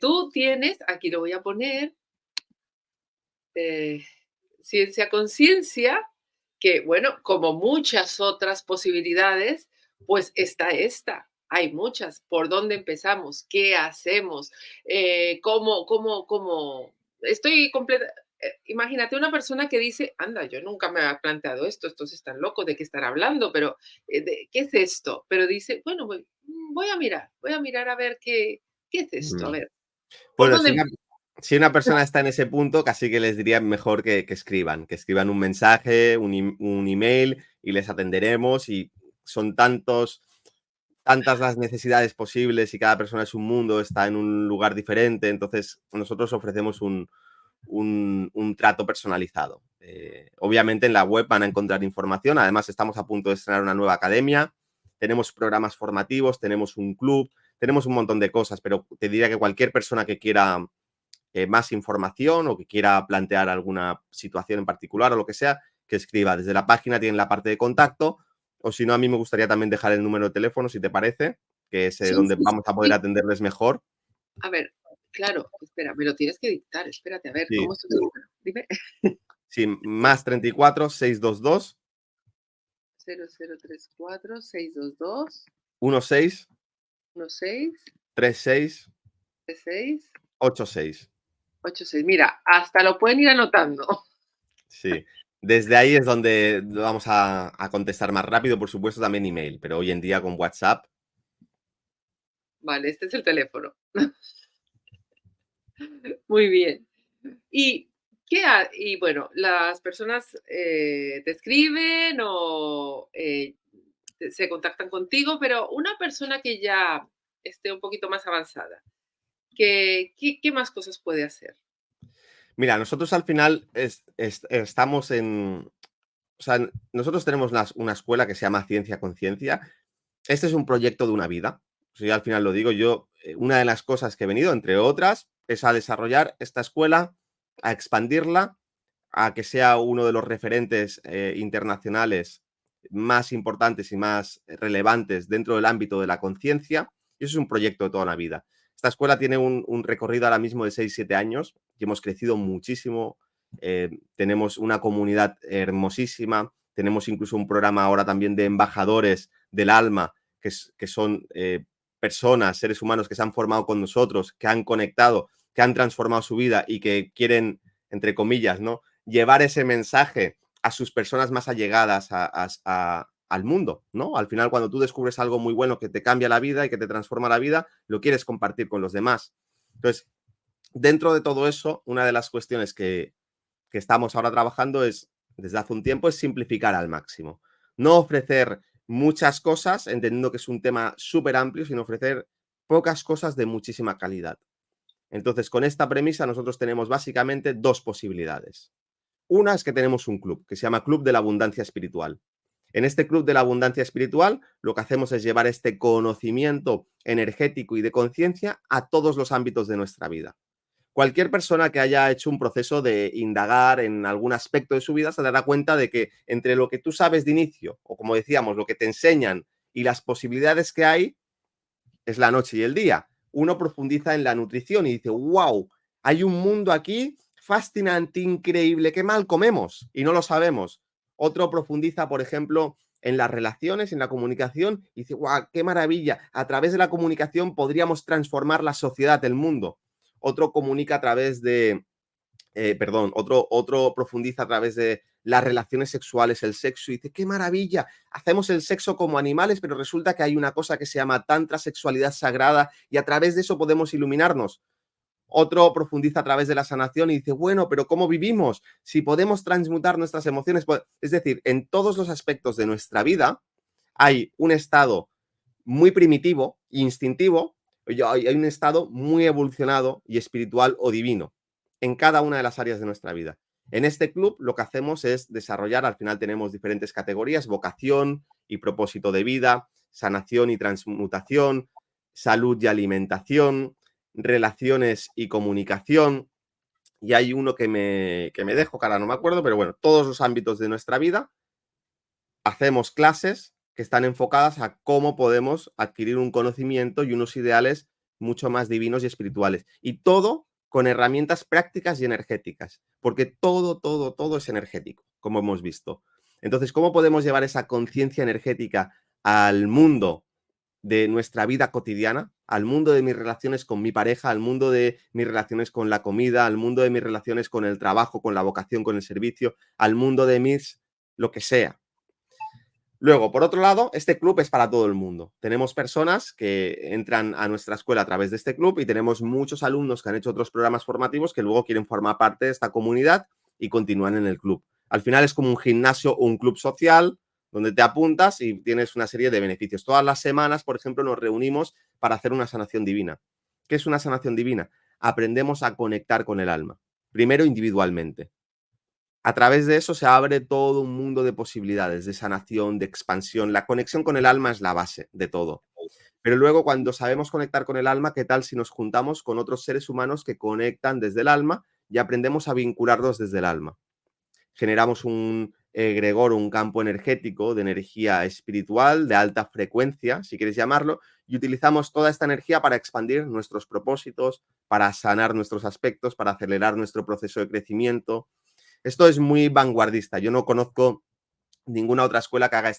Tú tienes, aquí lo voy a poner, eh, ciencia conciencia, que bueno, como muchas otras posibilidades, pues está esta. Hay muchas. ¿Por dónde empezamos? ¿Qué hacemos? ¿Cómo? Estoy completa. Imagínate una persona que dice, anda, yo nunca me había planteado esto, estos están locos, ¿de qué estar hablando? Pero, ¿qué es esto? Pero dice, bueno, voy a mirar a ver qué es esto, a Mm. ver, ¿por Bueno, dónde si una persona está en ese punto, casi que les diría mejor que escriban un mensaje, un email y les atenderemos. Y son tantas las necesidades posibles y cada persona es un mundo, está en un lugar diferente. Entonces, nosotros ofrecemos un trato personalizado. Obviamente en la web van a encontrar información. Además, estamos a punto de estrenar una nueva academia. Tenemos programas formativos, tenemos un club, tenemos un montón de cosas, pero te diría que cualquier persona que quiera más información o que quiera plantear alguna situación en particular o lo que sea, que escriba. Desde la página tienen la parte de contacto, o si no, a mí me gustaría también dejar el número de teléfono, si te parece, que es Sí, donde sí, vamos a poder sí. atenderles mejor. A ver, claro, espera, me lo tienes que dictar, espérate, a ver, Sí, ¿cómo es tu teléfono? Dime. sí, más 34 622 0034 622 16 16 36 36 86. 86. Mira, hasta lo pueden ir anotando. Sí. Desde ahí es donde vamos a contestar más rápido, por supuesto, también email, pero hoy en día con WhatsApp. Vale, este es el teléfono. Muy bien. Y, y bueno, las personas te escriben o se contactan contigo, pero una persona que ya esté un poquito más avanzada, ¿qué más cosas puede hacer? Mira, nosotros al final estamos en, o sea, nosotros tenemos una escuela que se llama Ciencia Conciencia. Este es un proyecto de una vida. O sea, yo al final lo digo, yo, una de las cosas que he venido, entre otras, es a desarrollar esta escuela, a expandirla, a que sea uno de los referentes internacionales más importantes y más relevantes dentro del ámbito de la conciencia. Y eso es un proyecto de toda la vida. Esta escuela tiene un recorrido ahora mismo de 6-7 años y hemos crecido muchísimo tenemos una comunidad hermosísima, tenemos incluso un programa ahora también de embajadores del alma, que son personas, seres humanos que se han formado con nosotros, que han conectado, que han transformado su vida y que quieren, entre comillas, ¿no?, llevar ese mensaje a sus personas más allegadas al mundo, ¿no? Al final, cuando tú descubres algo muy bueno que te cambia la vida y que te transforma la vida, lo quieres compartir con los demás. Entonces, dentro de todo eso, una de las cuestiones que estamos ahora trabajando desde hace un tiempo, es simplificar al máximo. No ofrecer muchas cosas, entendiendo que es un tema súper amplio, sino ofrecer pocas cosas de muchísima calidad. Entonces, con esta premisa, nosotros tenemos básicamente dos posibilidades. Una es que tenemos un club que se llama Club de la Abundancia Espiritual. En este Club de la Abundancia Espiritual, lo que hacemos es llevar este conocimiento energético y de conciencia a todos los ámbitos de nuestra vida. Cualquier persona que haya hecho un proceso de indagar en algún aspecto de su vida se dará cuenta de que entre lo que tú sabes de inicio, o como decíamos, lo que te enseñan y las posibilidades que hay, es la noche y el día. Uno profundiza en la nutrición y dice, wow, hay un mundo aquí fascinante, increíble, qué mal comemos y no lo sabemos. Otro profundiza, por ejemplo, en las relaciones, en la comunicación y dice, wow, qué maravilla, a través de la comunicación podríamos transformar la sociedad, el mundo. Otro comunica a través de, otro profundiza a través de las relaciones sexuales, el sexo, y dice, qué maravilla, hacemos el sexo como animales, pero resulta que hay una cosa que se llama tantra, sexualidad sagrada, y a través de eso podemos iluminarnos. Otro profundiza a través de la sanación y dice, bueno, pero ¿cómo vivimos? Si podemos transmutar nuestras emociones, es decir, en todos los aspectos de nuestra vida hay un estado muy primitivo, instintivo, hay un estado muy evolucionado y espiritual o divino en cada una de las áreas de nuestra vida. En este club lo que hacemos es desarrollar, al final tenemos diferentes categorías, vocación y propósito de vida, sanación y transmutación, salud y alimentación, relaciones y comunicación, y hay uno que me dejo, que ahora no me acuerdo, pero bueno, todos los ámbitos de nuestra vida. Hacemos clases que están enfocadas a cómo podemos adquirir un conocimiento y unos ideales mucho más divinos y espirituales. Y todo con herramientas prácticas y energéticas, porque todo es energético, como hemos visto. Entonces, ¿cómo podemos llevar esa conciencia energética al mundo de nuestra vida cotidiana, al mundo de mis relaciones con mi pareja, al mundo de mis relaciones con la comida, al mundo de mis relaciones con el trabajo, con la vocación, con el servicio, al mundo de mis, lo que sea? Luego, por otro lado, este club es para todo el mundo. Tenemos personas que entran a nuestra escuela a través de este club y tenemos muchos alumnos que han hecho otros programas formativos que luego quieren formar parte de esta comunidad y continúan en el club. Al final es como un gimnasio o un club social donde te apuntas y tienes una serie de beneficios. Todas las semanas, por ejemplo, nos reunimos para hacer una sanación divina. ¿Qué es una sanación divina? Aprendemos a conectar con el alma, primero individualmente. A través de eso se abre todo un mundo de posibilidades, de sanación, de expansión. La conexión con el alma es la base de todo. Pero luego, cuando sabemos conectar con el alma, ¿qué tal si nos juntamos con otros seres humanos que conectan desde el alma y aprendemos a vincularnos desde el alma? Generamos un egregor, un campo energético de energía espiritual de alta frecuencia, si quieres llamarlo, y utilizamos toda esta energía para expandir nuestros propósitos, para sanar nuestros aspectos, para acelerar nuestro proceso de crecimiento. Esto es muy vanguardista. Yo no conozco ninguna otra escuela que haga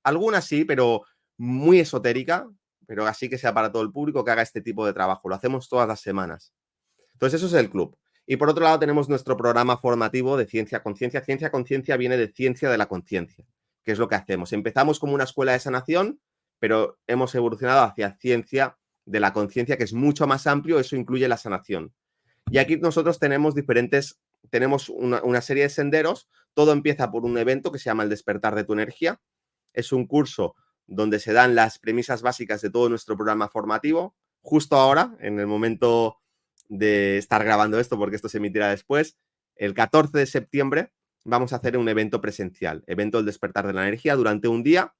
alguna sí, pero muy esotérica, pero así que sea para todo el público, que haga este tipo de trabajo. Lo hacemos todas las semanas. Entonces, eso es el club. Y por otro lado, tenemos nuestro programa formativo de Ciencia Conciencia. Ciencia Conciencia viene de ciencia de la conciencia, que es lo que hacemos. Empezamos como una escuela de sanación, pero hemos evolucionado hacia ciencia de la conciencia, que es mucho más amplio. Eso incluye la sanación. Y aquí nosotros tenemos una serie de senderos. Todo empieza por un evento que se llama El Despertar de tu Energía. Es un curso donde se dan las premisas básicas de todo nuestro programa formativo. Justo ahora, en el momento de estar grabando esto, porque esto se emitirá después, el 14 de septiembre vamos a hacer un evento presencial, evento El Despertar de la Energía, durante un día,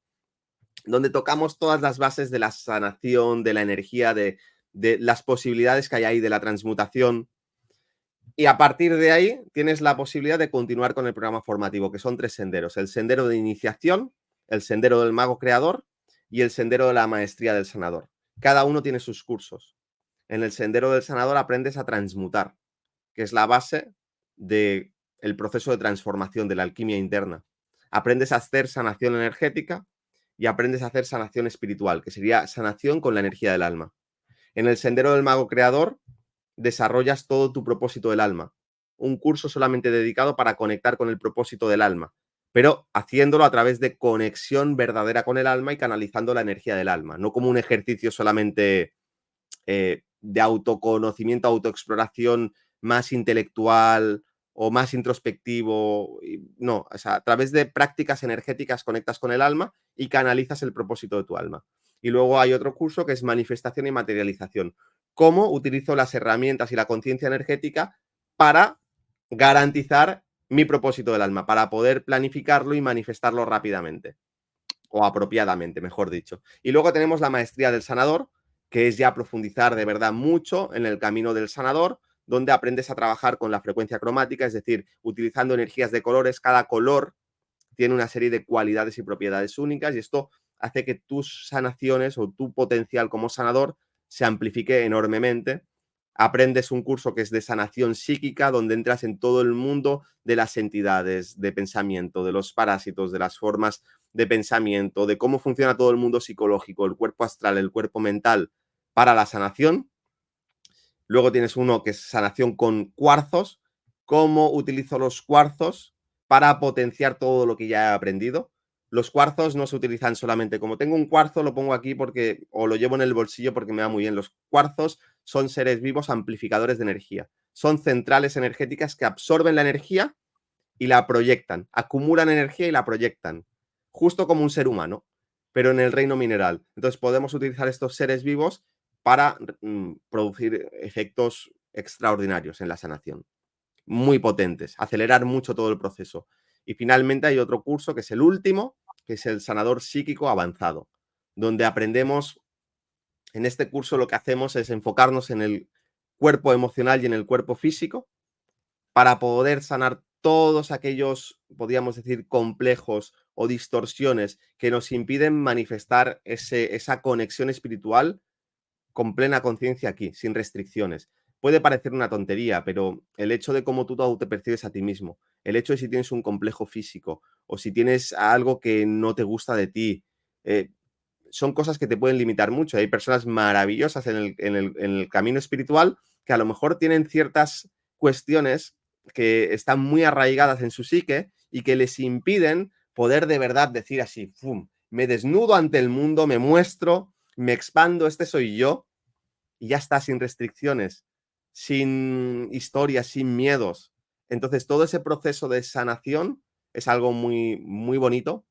donde tocamos todas las bases de la sanación, de la energía, de las posibilidades que hay ahí, de la transmutación. Y a partir de ahí tienes la posibilidad de continuar con el programa formativo, que son 3 senderos. El sendero de iniciación, el sendero del mago creador y el sendero de la maestría del sanador. Cada uno tiene sus cursos. En el sendero del sanador aprendes a transmutar, que es la base de el proceso de transformación de la alquimia interna. Aprendes a hacer sanación energética y aprendes a hacer sanación espiritual, que sería sanación con la energía del alma. En el Sendero del Mago Creador desarrollas todo tu propósito del alma. Un curso solamente dedicado para conectar con el propósito del alma, pero haciéndolo a través de conexión verdadera con el alma y canalizando la energía del alma, no como un ejercicio solamente de autoconocimiento, autoexploración más intelectual o más introspectivo. No, o sea, a través de prácticas energéticas conectas con el alma y canalizas el propósito de tu alma. Y luego hay otro curso que es manifestación y materialización. Cómo utilizo las herramientas y la conciencia energética para garantizar mi propósito del alma, para poder planificarlo y manifestarlo rápidamente o apropiadamente, mejor dicho. Y luego tenemos la maestría del sanador, que es ya profundizar de verdad mucho en el camino del sanador, donde aprendes a trabajar con la frecuencia cromática, es decir, utilizando energías de colores. Cada color tiene una serie de cualidades y propiedades únicas y esto hace que tus sanaciones o tu potencial como sanador se amplifique enormemente. Aprendes un curso que es de sanación psíquica, donde entras en todo el mundo de las entidades de pensamiento, de los parásitos, de las formas de pensamiento, de cómo funciona todo el mundo psicológico, el cuerpo astral, el cuerpo mental para la sanación. Luego tienes uno que es sanación con cuarzos, cómo utilizo los cuarzos para potenciar todo lo que ya he aprendido. Los cuarzos no se utilizan solamente como tengo un cuarzo, lo pongo aquí porque o lo llevo en el bolsillo porque me va muy bien. Los cuarzos son seres vivos amplificadores de energía. Son centrales energéticas que absorben la energía y la proyectan, acumulan energía y la proyectan, justo como un ser humano, pero en el reino mineral. Entonces podemos utilizar estos seres vivos para producir efectos extraordinarios en la sanación, muy potentes, acelerar mucho todo el proceso. Y finalmente hay otro curso que es el último, que es el sanador psíquico avanzado, donde aprendemos, en este curso lo que hacemos es enfocarnos en el cuerpo emocional y en el cuerpo físico para poder sanar todos aquellos, podríamos decir, complejos o distorsiones que nos impiden manifestar esa conexión espiritual con plena conciencia aquí, sin restricciones. Puede parecer una tontería, pero el hecho de cómo tú te percibes a ti mismo, el hecho de si tienes un complejo físico o si tienes algo que no te gusta de ti, eh, son cosas que te pueden limitar mucho. Hay personas maravillosas en el camino espiritual que a lo mejor tienen ciertas cuestiones que están muy arraigadas en su psique y que les impiden poder de verdad decir así, ¡fum! Me desnudo ante el mundo, me muestro, me expando, este soy yo, y ya está, sin restricciones, sin historias, sin miedos. Entonces, todo ese proceso de sanación es algo muy, muy bonito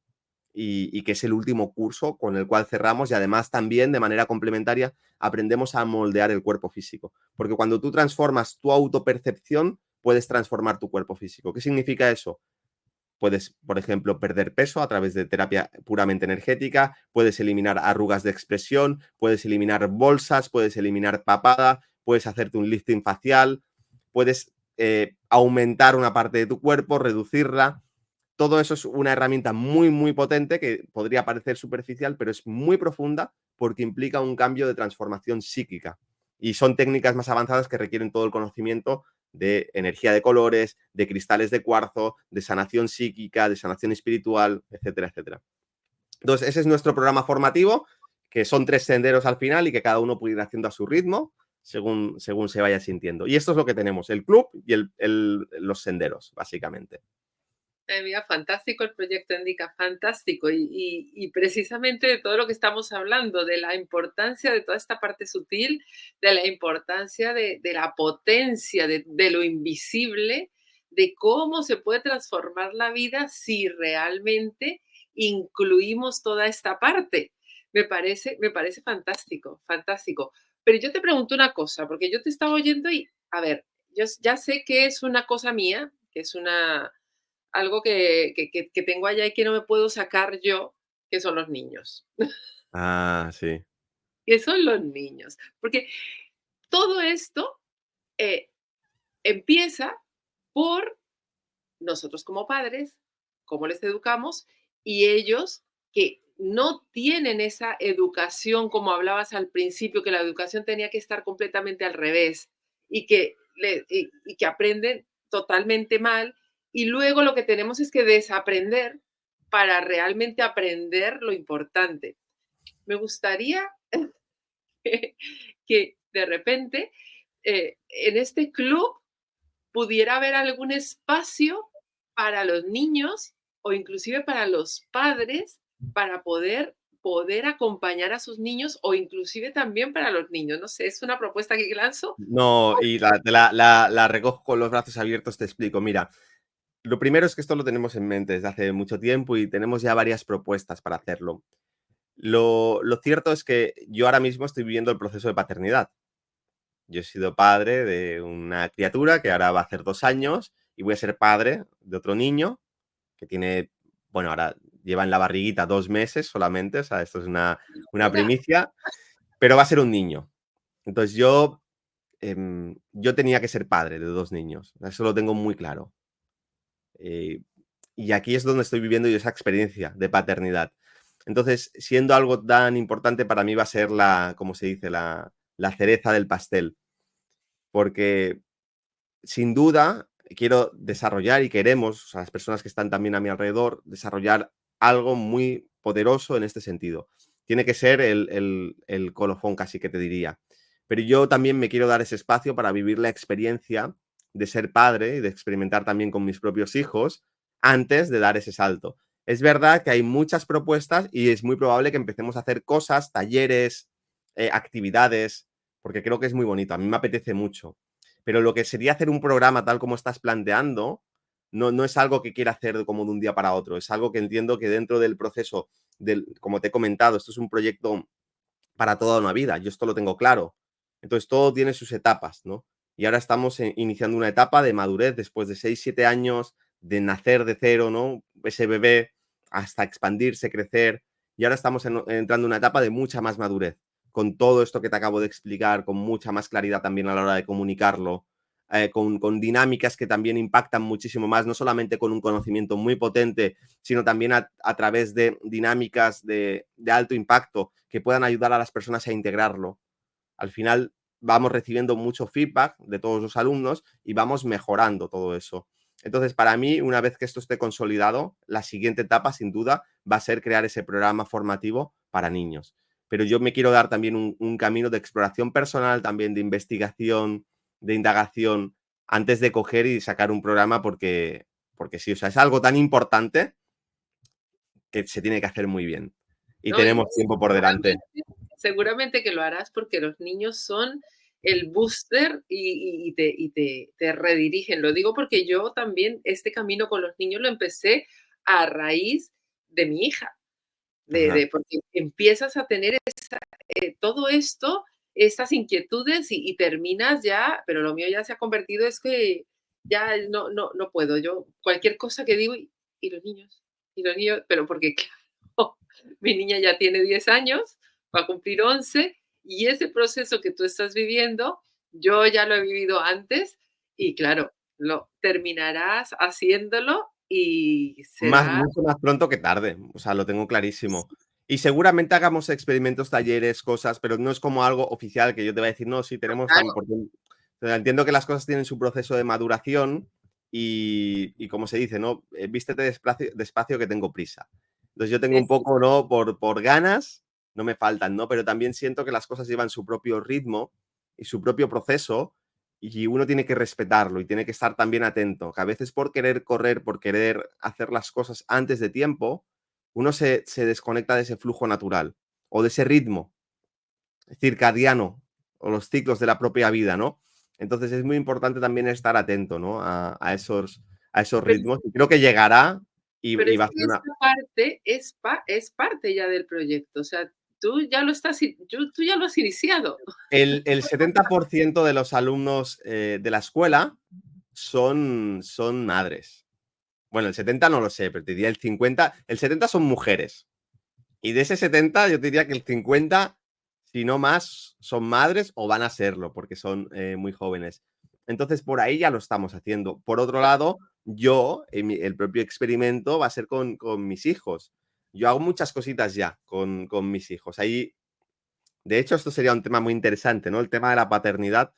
y que es el último curso con el cual cerramos y además también de manera complementaria aprendemos a moldear el cuerpo físico. Porque cuando tú transformas tu autopercepción, puedes transformar tu cuerpo físico. ¿Qué significa eso? Puedes, por ejemplo, perder peso a través de terapia puramente energética, puedes eliminar arrugas de expresión, puedes eliminar bolsas, puedes eliminar papada, puedes hacerte un lifting facial, puedes aumentar una parte de tu cuerpo, reducirla. Todo eso es una herramienta muy, muy potente que podría parecer superficial, pero es muy profunda porque implica un cambio de transformación psíquica. Y son técnicas más avanzadas que requieren todo el conocimiento de energía de colores, de cristales de cuarzo, de sanación psíquica, de sanación espiritual, etcétera, etcétera. Entonces, ese es nuestro programa formativo, que son 3 senderos al final y que cada uno puede ir haciendo a su ritmo según se vaya sintiendo. Y esto es lo que tenemos, el club y los senderos, básicamente. Mira, fantástico el proyecto Indica, fantástico. Y precisamente de todo lo que estamos hablando, de la importancia de toda esta parte sutil, de la importancia de la potencia, de lo invisible, de cómo se puede transformar la vida si realmente incluimos toda esta parte. Me parece fantástico, fantástico. Pero yo te pregunto una cosa, porque yo te estaba oyendo y, a ver, yo ya sé que es una cosa mía, que es algo que tengo allá y que no me puedo sacar yo, que son los niños. Ah, sí. Que son los niños. Porque todo esto eh, empieza por nosotros como padres, cómo les educamos, y ellos que no tienen esa educación, como hablabas al principio, que la educación tenía que estar completamente al revés y que aprenden totalmente mal y luego lo que tenemos es que desaprender para realmente aprender lo importante. Me gustaría que de repente en este club pudiera haber algún espacio para los niños o inclusive para los padres para poder acompañar a sus niños o inclusive también para los niños. No sé, es una propuesta que lanzo. No, y la recojo con los brazos abiertos, te explico. Mira, lo primero es que esto lo tenemos en mente desde hace mucho tiempo y tenemos ya varias propuestas para hacerlo. Lo cierto es que yo ahora mismo estoy viviendo el proceso de paternidad. Yo he sido padre de una criatura que ahora va a hacer 2 años y voy a ser padre de otro niño que tiene, bueno, ahora lleva en la barriguita 2 meses solamente, o sea, esto es una Mira, primicia, pero va a ser un niño. Entonces yo tenía que ser padre de 2 niños, eso lo tengo muy claro. Eh, y aquí es donde estoy viviendo yo esa experiencia de paternidad. Entonces, siendo algo tan importante para mí va a ser como se dice, la cereza del pastel, porque sin duda quiero desarrollar y queremos, o sea, las personas que están también a mi alrededor, desarrollar algo muy poderoso en este sentido. Tiene que ser el colofón, casi que te diría. Pero yo también me quiero dar ese espacio para vivir la experiencia de ser padre y de experimentar también con mis propios hijos antes de dar ese salto. Es verdad que hay muchas propuestas y es muy probable que empecemos a hacer cosas, talleres, actividades, porque creo que es muy bonito. A mí me apetece mucho, pero lo que sería hacer un programa tal como estás planteando, no es algo que quiera hacer como de un día para otro. Es algo que entiendo que dentro del proceso, como te he comentado, esto es un proyecto para toda una vida. Yo esto lo tengo claro. Entonces, todo tiene sus etapas, ¿no? Y ahora estamos iniciando una etapa de madurez después de 6 7 años de nacer de cero, ¿no? Ese bebé hasta expandirse, crecer. Y ahora estamos entrando en una etapa de mucha más madurez, con todo esto que te acabo de explicar, con mucha más claridad también a la hora de comunicarlo, con dinámicas que también impactan muchísimo más, no solamente con un conocimiento muy potente, sino también a través de dinámicas de alto impacto que puedan ayudar a las personas a integrarlo. Al final vamos recibiendo mucho feedback de todos los alumnos y vamos mejorando todo eso. Entonces, para mí, una vez que esto esté consolidado, la siguiente etapa, sin duda, va a ser crear ese programa formativo para niños. Pero yo me quiero dar también un camino de exploración personal, también de investigación, de indagación, antes de coger y sacar un programa porque sí, o sea, es algo tan importante que se tiene que hacer muy bien. Y ¿no? Y tenemos tiempo por delante. seguramente que lo harás porque los niños son el booster y te redirigen. Lo digo porque yo también este camino con los niños lo empecé a raíz de mi hija, Ajá. porque empiezas a tener todo esto, estas inquietudes y terminas ya, pero lo mío ya se ha convertido, es que ya no puedo. Yo, cualquier cosa que digo, y los niños, pero porque claro, mi niña ya tiene 10 años, va a cumplir 11 y ese proceso que tú estás viviendo, yo ya lo he vivido antes y claro, lo terminarás haciéndolo y será Mucho más pronto que tarde, o sea, lo tengo clarísimo. Y seguramente hagamos experimentos, talleres, cosas, pero no es como algo oficial que yo te voy a decir, no, sí, tenemos tan claro, porque o sea, entiendo que las cosas tienen su proceso de maduración y como se dice, ¿no? Vístete despacio que tengo prisa. Entonces yo tengo un es poco, ¿no? Por ganas, no me faltan, ¿no? Pero también siento que las cosas llevan su propio ritmo y su propio proceso y uno tiene que respetarlo y tiene que estar también atento, que a veces por querer correr, por querer hacer las cosas antes de tiempo, uno se desconecta de ese flujo natural o de ese ritmo circadiano o los ciclos de la propia vida, ¿no? Entonces es muy importante también estar atento, ¿no? A esos pero ritmos y creo que llegará Pero y es va a que ser una. esta parte es parte ya del proyecto, o sea, tú ya lo has iniciado. El 70% de los alumnos de la escuela son madres. Bueno, el 70 no lo sé, pero te diría el 50. El 70 son mujeres. Y de ese 70 yo te diría que el 50, si no más, son madres o van a serlo, porque son muy jóvenes. Entonces, por ahí ya lo estamos haciendo. Por otro lado, yo, el propio experimento va a ser con mis hijos. Yo hago muchas cositas ya con mis hijos. Ahí, de hecho, esto sería un tema muy interesante, ¿no? El tema de la paternidad,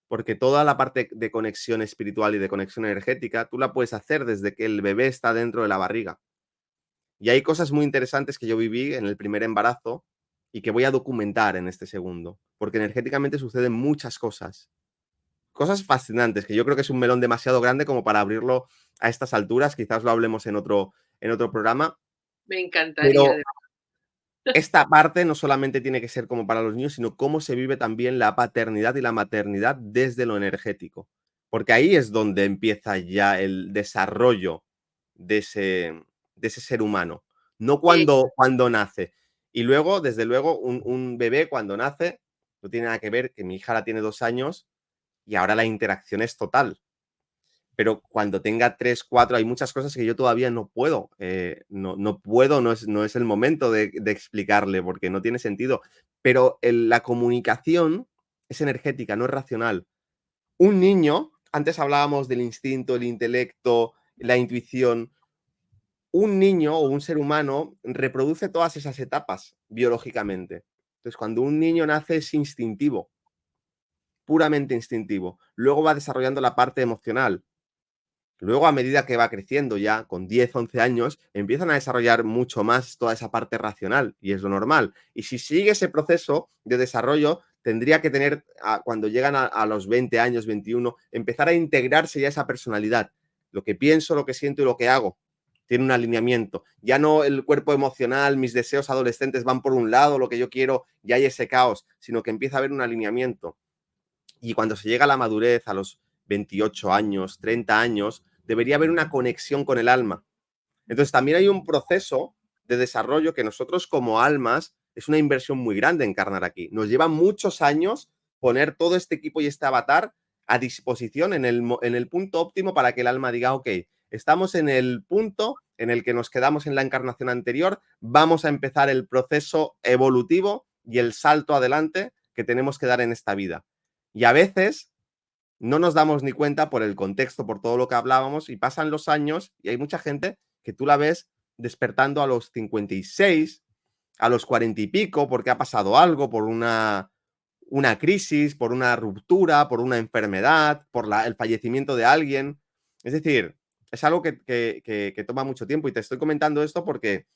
porque toda la parte de conexión espiritual y de conexión energética, tú la puedes hacer desde que el bebé está dentro de la barriga. Y hay cosas muy interesantes que yo viví en el primer embarazo y que voy a documentar en este segundo, porque energéticamente suceden muchas cosas. Cosas fascinantes, que yo creo que es un melón demasiado grande como para abrirlo a estas alturas, quizás lo hablemos en otro programa, Me encantaría. pero esta parte no solamente tiene que ser como para los niños, sino cómo se vive también la paternidad y la maternidad desde lo energético, porque ahí es donde empieza ya el desarrollo de ese ser humano, no Eh, cuando nace. Y luego, desde luego, un bebé cuando nace, no tiene nada que ver, que mi hija ahora tiene 2 años y ahora la interacción es total. Pero cuando tenga 3 4 hay muchas cosas que yo todavía no puedo, no puedo, no es el momento de explicarle porque no tiene sentido. Pero la comunicación es energética, no es racional. Un niño, antes hablábamos del instinto, el intelecto, la intuición. Un niño o un ser humano reproduce todas esas etapas biológicamente. Entonces, cuando un niño nace es instintivo, puramente instintivo. Luego va desarrollando la parte emocional. Luego, a medida que va creciendo ya, con 10 11 años, empiezan a desarrollar mucho más toda esa parte racional, y es lo normal. Y si sigue ese proceso de desarrollo, tendría que tener, cuando llegan a los 20 años, 21, empezar a integrarse ya esa personalidad. Lo que pienso, lo que siento y lo que hago. Tiene un alineamiento. Ya no el cuerpo emocional, mis deseos adolescentes van por un lado, lo que yo quiero, y hay ese caos, sino que empieza a haber un alineamiento. Y cuando se llega a la madurez, a los 28 años, 30 años, debería haber una conexión con el alma. Entonces, también hay un proceso de desarrollo que nosotros como almas es una inversión muy grande encarnar aquí. Nos lleva muchos años poner todo este equipo y este avatar a disposición en el punto óptimo para que el alma diga, ok, estamos en el punto en el que nos quedamos en la encarnación anterior, vamos a empezar el proceso evolutivo y el salto adelante que tenemos que dar en esta vida. Y a veces no nos damos ni cuenta por el contexto, por todo lo que hablábamos, y pasan los años y hay mucha gente que tú la ves despertando a los 56, a los 40 y pico, porque ha pasado algo, por una crisis, por una ruptura, por una enfermedad, por el fallecimiento de alguien. Es decir, es algo que toma mucho tiempo y te estoy comentando esto porque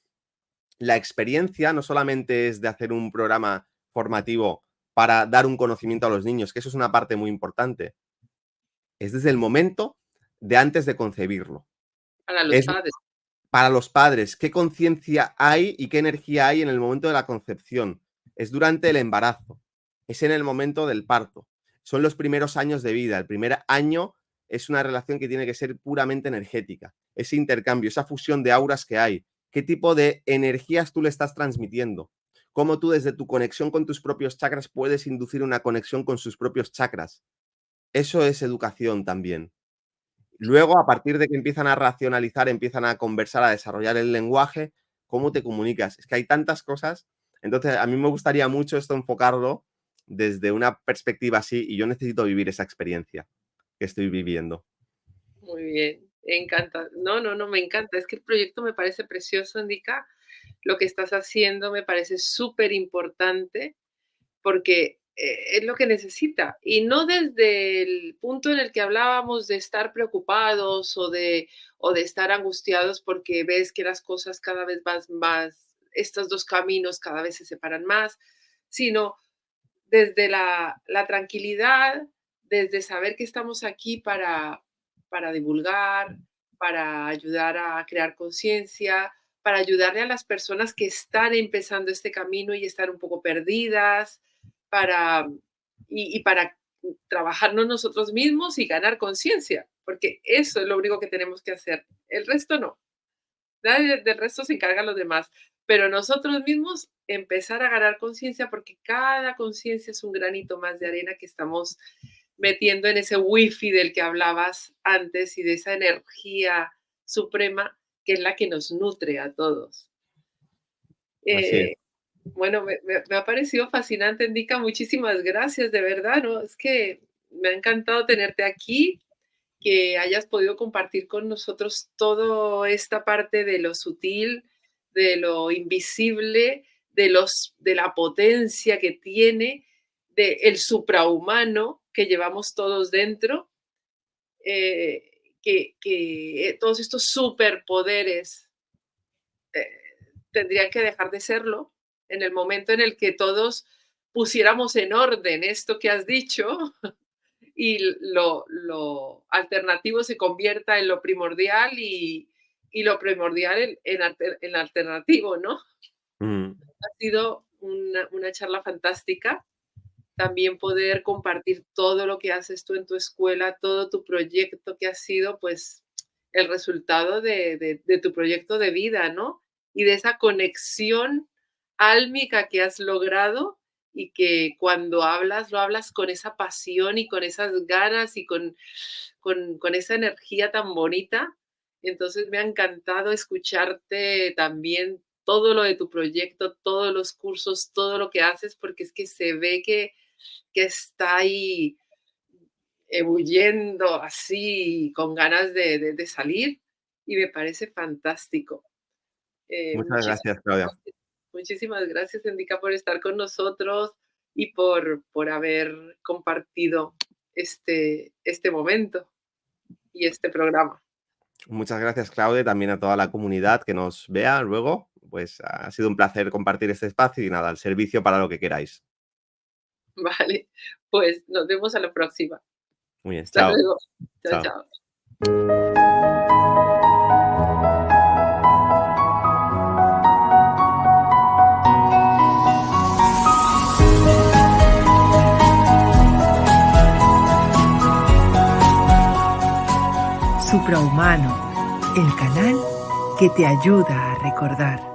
la experiencia no solamente es de hacer un programa formativo para dar un conocimiento a los niños, que eso es una parte muy importante, es desde el momento de antes de concebirlo. para los Es padres. para los padres, qué conciencia hay y qué energía hay en el momento de la concepción. Es durante el embarazo, es en el momento del parto. Son los primeros años de vida. El primer año es una relación que tiene que ser puramente energética. Ese intercambio, esa fusión de auras que hay. ¿Qué tipo de energías tú le estás transmitiendo? Cómo tú desde tu conexión con tus propios chakras puedes inducir una conexión con sus propios chakras. Eso es educación también. Luego, a partir de que empiezan a racionalizar, empiezan a conversar, a desarrollar el lenguaje, ¿cómo te comunicas? Es que hay tantas cosas. Entonces, a mí me gustaría mucho esto enfocarlo desde una perspectiva así y yo necesito vivir esa experiencia que estoy viviendo. Muy bien, encanta. No, no, no, me encanta. Es que el proyecto me parece precioso, Indica. Lo que estás haciendo me parece súper importante porque es lo que necesita. Y no desde el punto en el que hablábamos de estar preocupados o de estar angustiados porque ves que las cosas cada vez más, estos dos caminos cada vez se separan más, sino desde la tranquilidad, desde saber que estamos aquí para divulgar, para ayudar a crear conciencia, para ayudarle a las personas que están empezando este camino y están un poco perdidas, para, y para trabajarnos nosotros mismos y ganar conciencia, porque eso es lo único que tenemos que hacer. El resto no. Nadie del resto se encargan los demás, pero nosotros mismos empezar a ganar conciencia, porque cada conciencia es un granito más de arena que estamos metiendo en ese wifi del que hablabas antes y de esa energía suprema que es la que nos nutre a todos. Así es. Eh, bueno, me ha parecido fascinante, Indica, muchísimas gracias, de verdad, ¿no? Es que me ha encantado tenerte aquí, que hayas podido compartir con nosotros toda esta parte de lo sutil, de lo invisible, de la potencia que tiene, del suprahumano, que llevamos todos dentro, que todos estos superpoderes eh, tendrían que dejar de serlo en el momento en el que todos pusiéramos en orden esto que has dicho y lo alternativo se convierta en lo primordial y lo primordial en alternativo, ¿no? Mm. Ha sido una charla fantástica. También poder compartir todo lo que haces tú en tu escuela, todo tu proyecto que ha sido, pues, el resultado de tu proyecto de vida, ¿no? Y de esa conexión álmica que has logrado y que cuando hablas, lo hablas con esa pasión y con esas ganas y con esa energía tan bonita. Entonces, me ha encantado escucharte también todo lo de tu proyecto, todos los cursos, todo lo que haces, porque es que se ve que está ahí ebulliendo así, con ganas de salir, y me parece fantástico. Muchas Muchísimas gracias, Claudia. gracias, muchísimas gracias, Endica, por estar con nosotros y por haber compartido este momento y este programa. Muchas gracias, Claudia, y también a toda la comunidad que nos vea luego. Pues ha sido un placer compartir este espacio y nada, al servicio para lo que queráis. Vale, pues nos vemos a la próxima. Muy bien, Hasta chao. luego. Chao, Chao. chao. Suprahumano, el canal que te ayuda a recordar.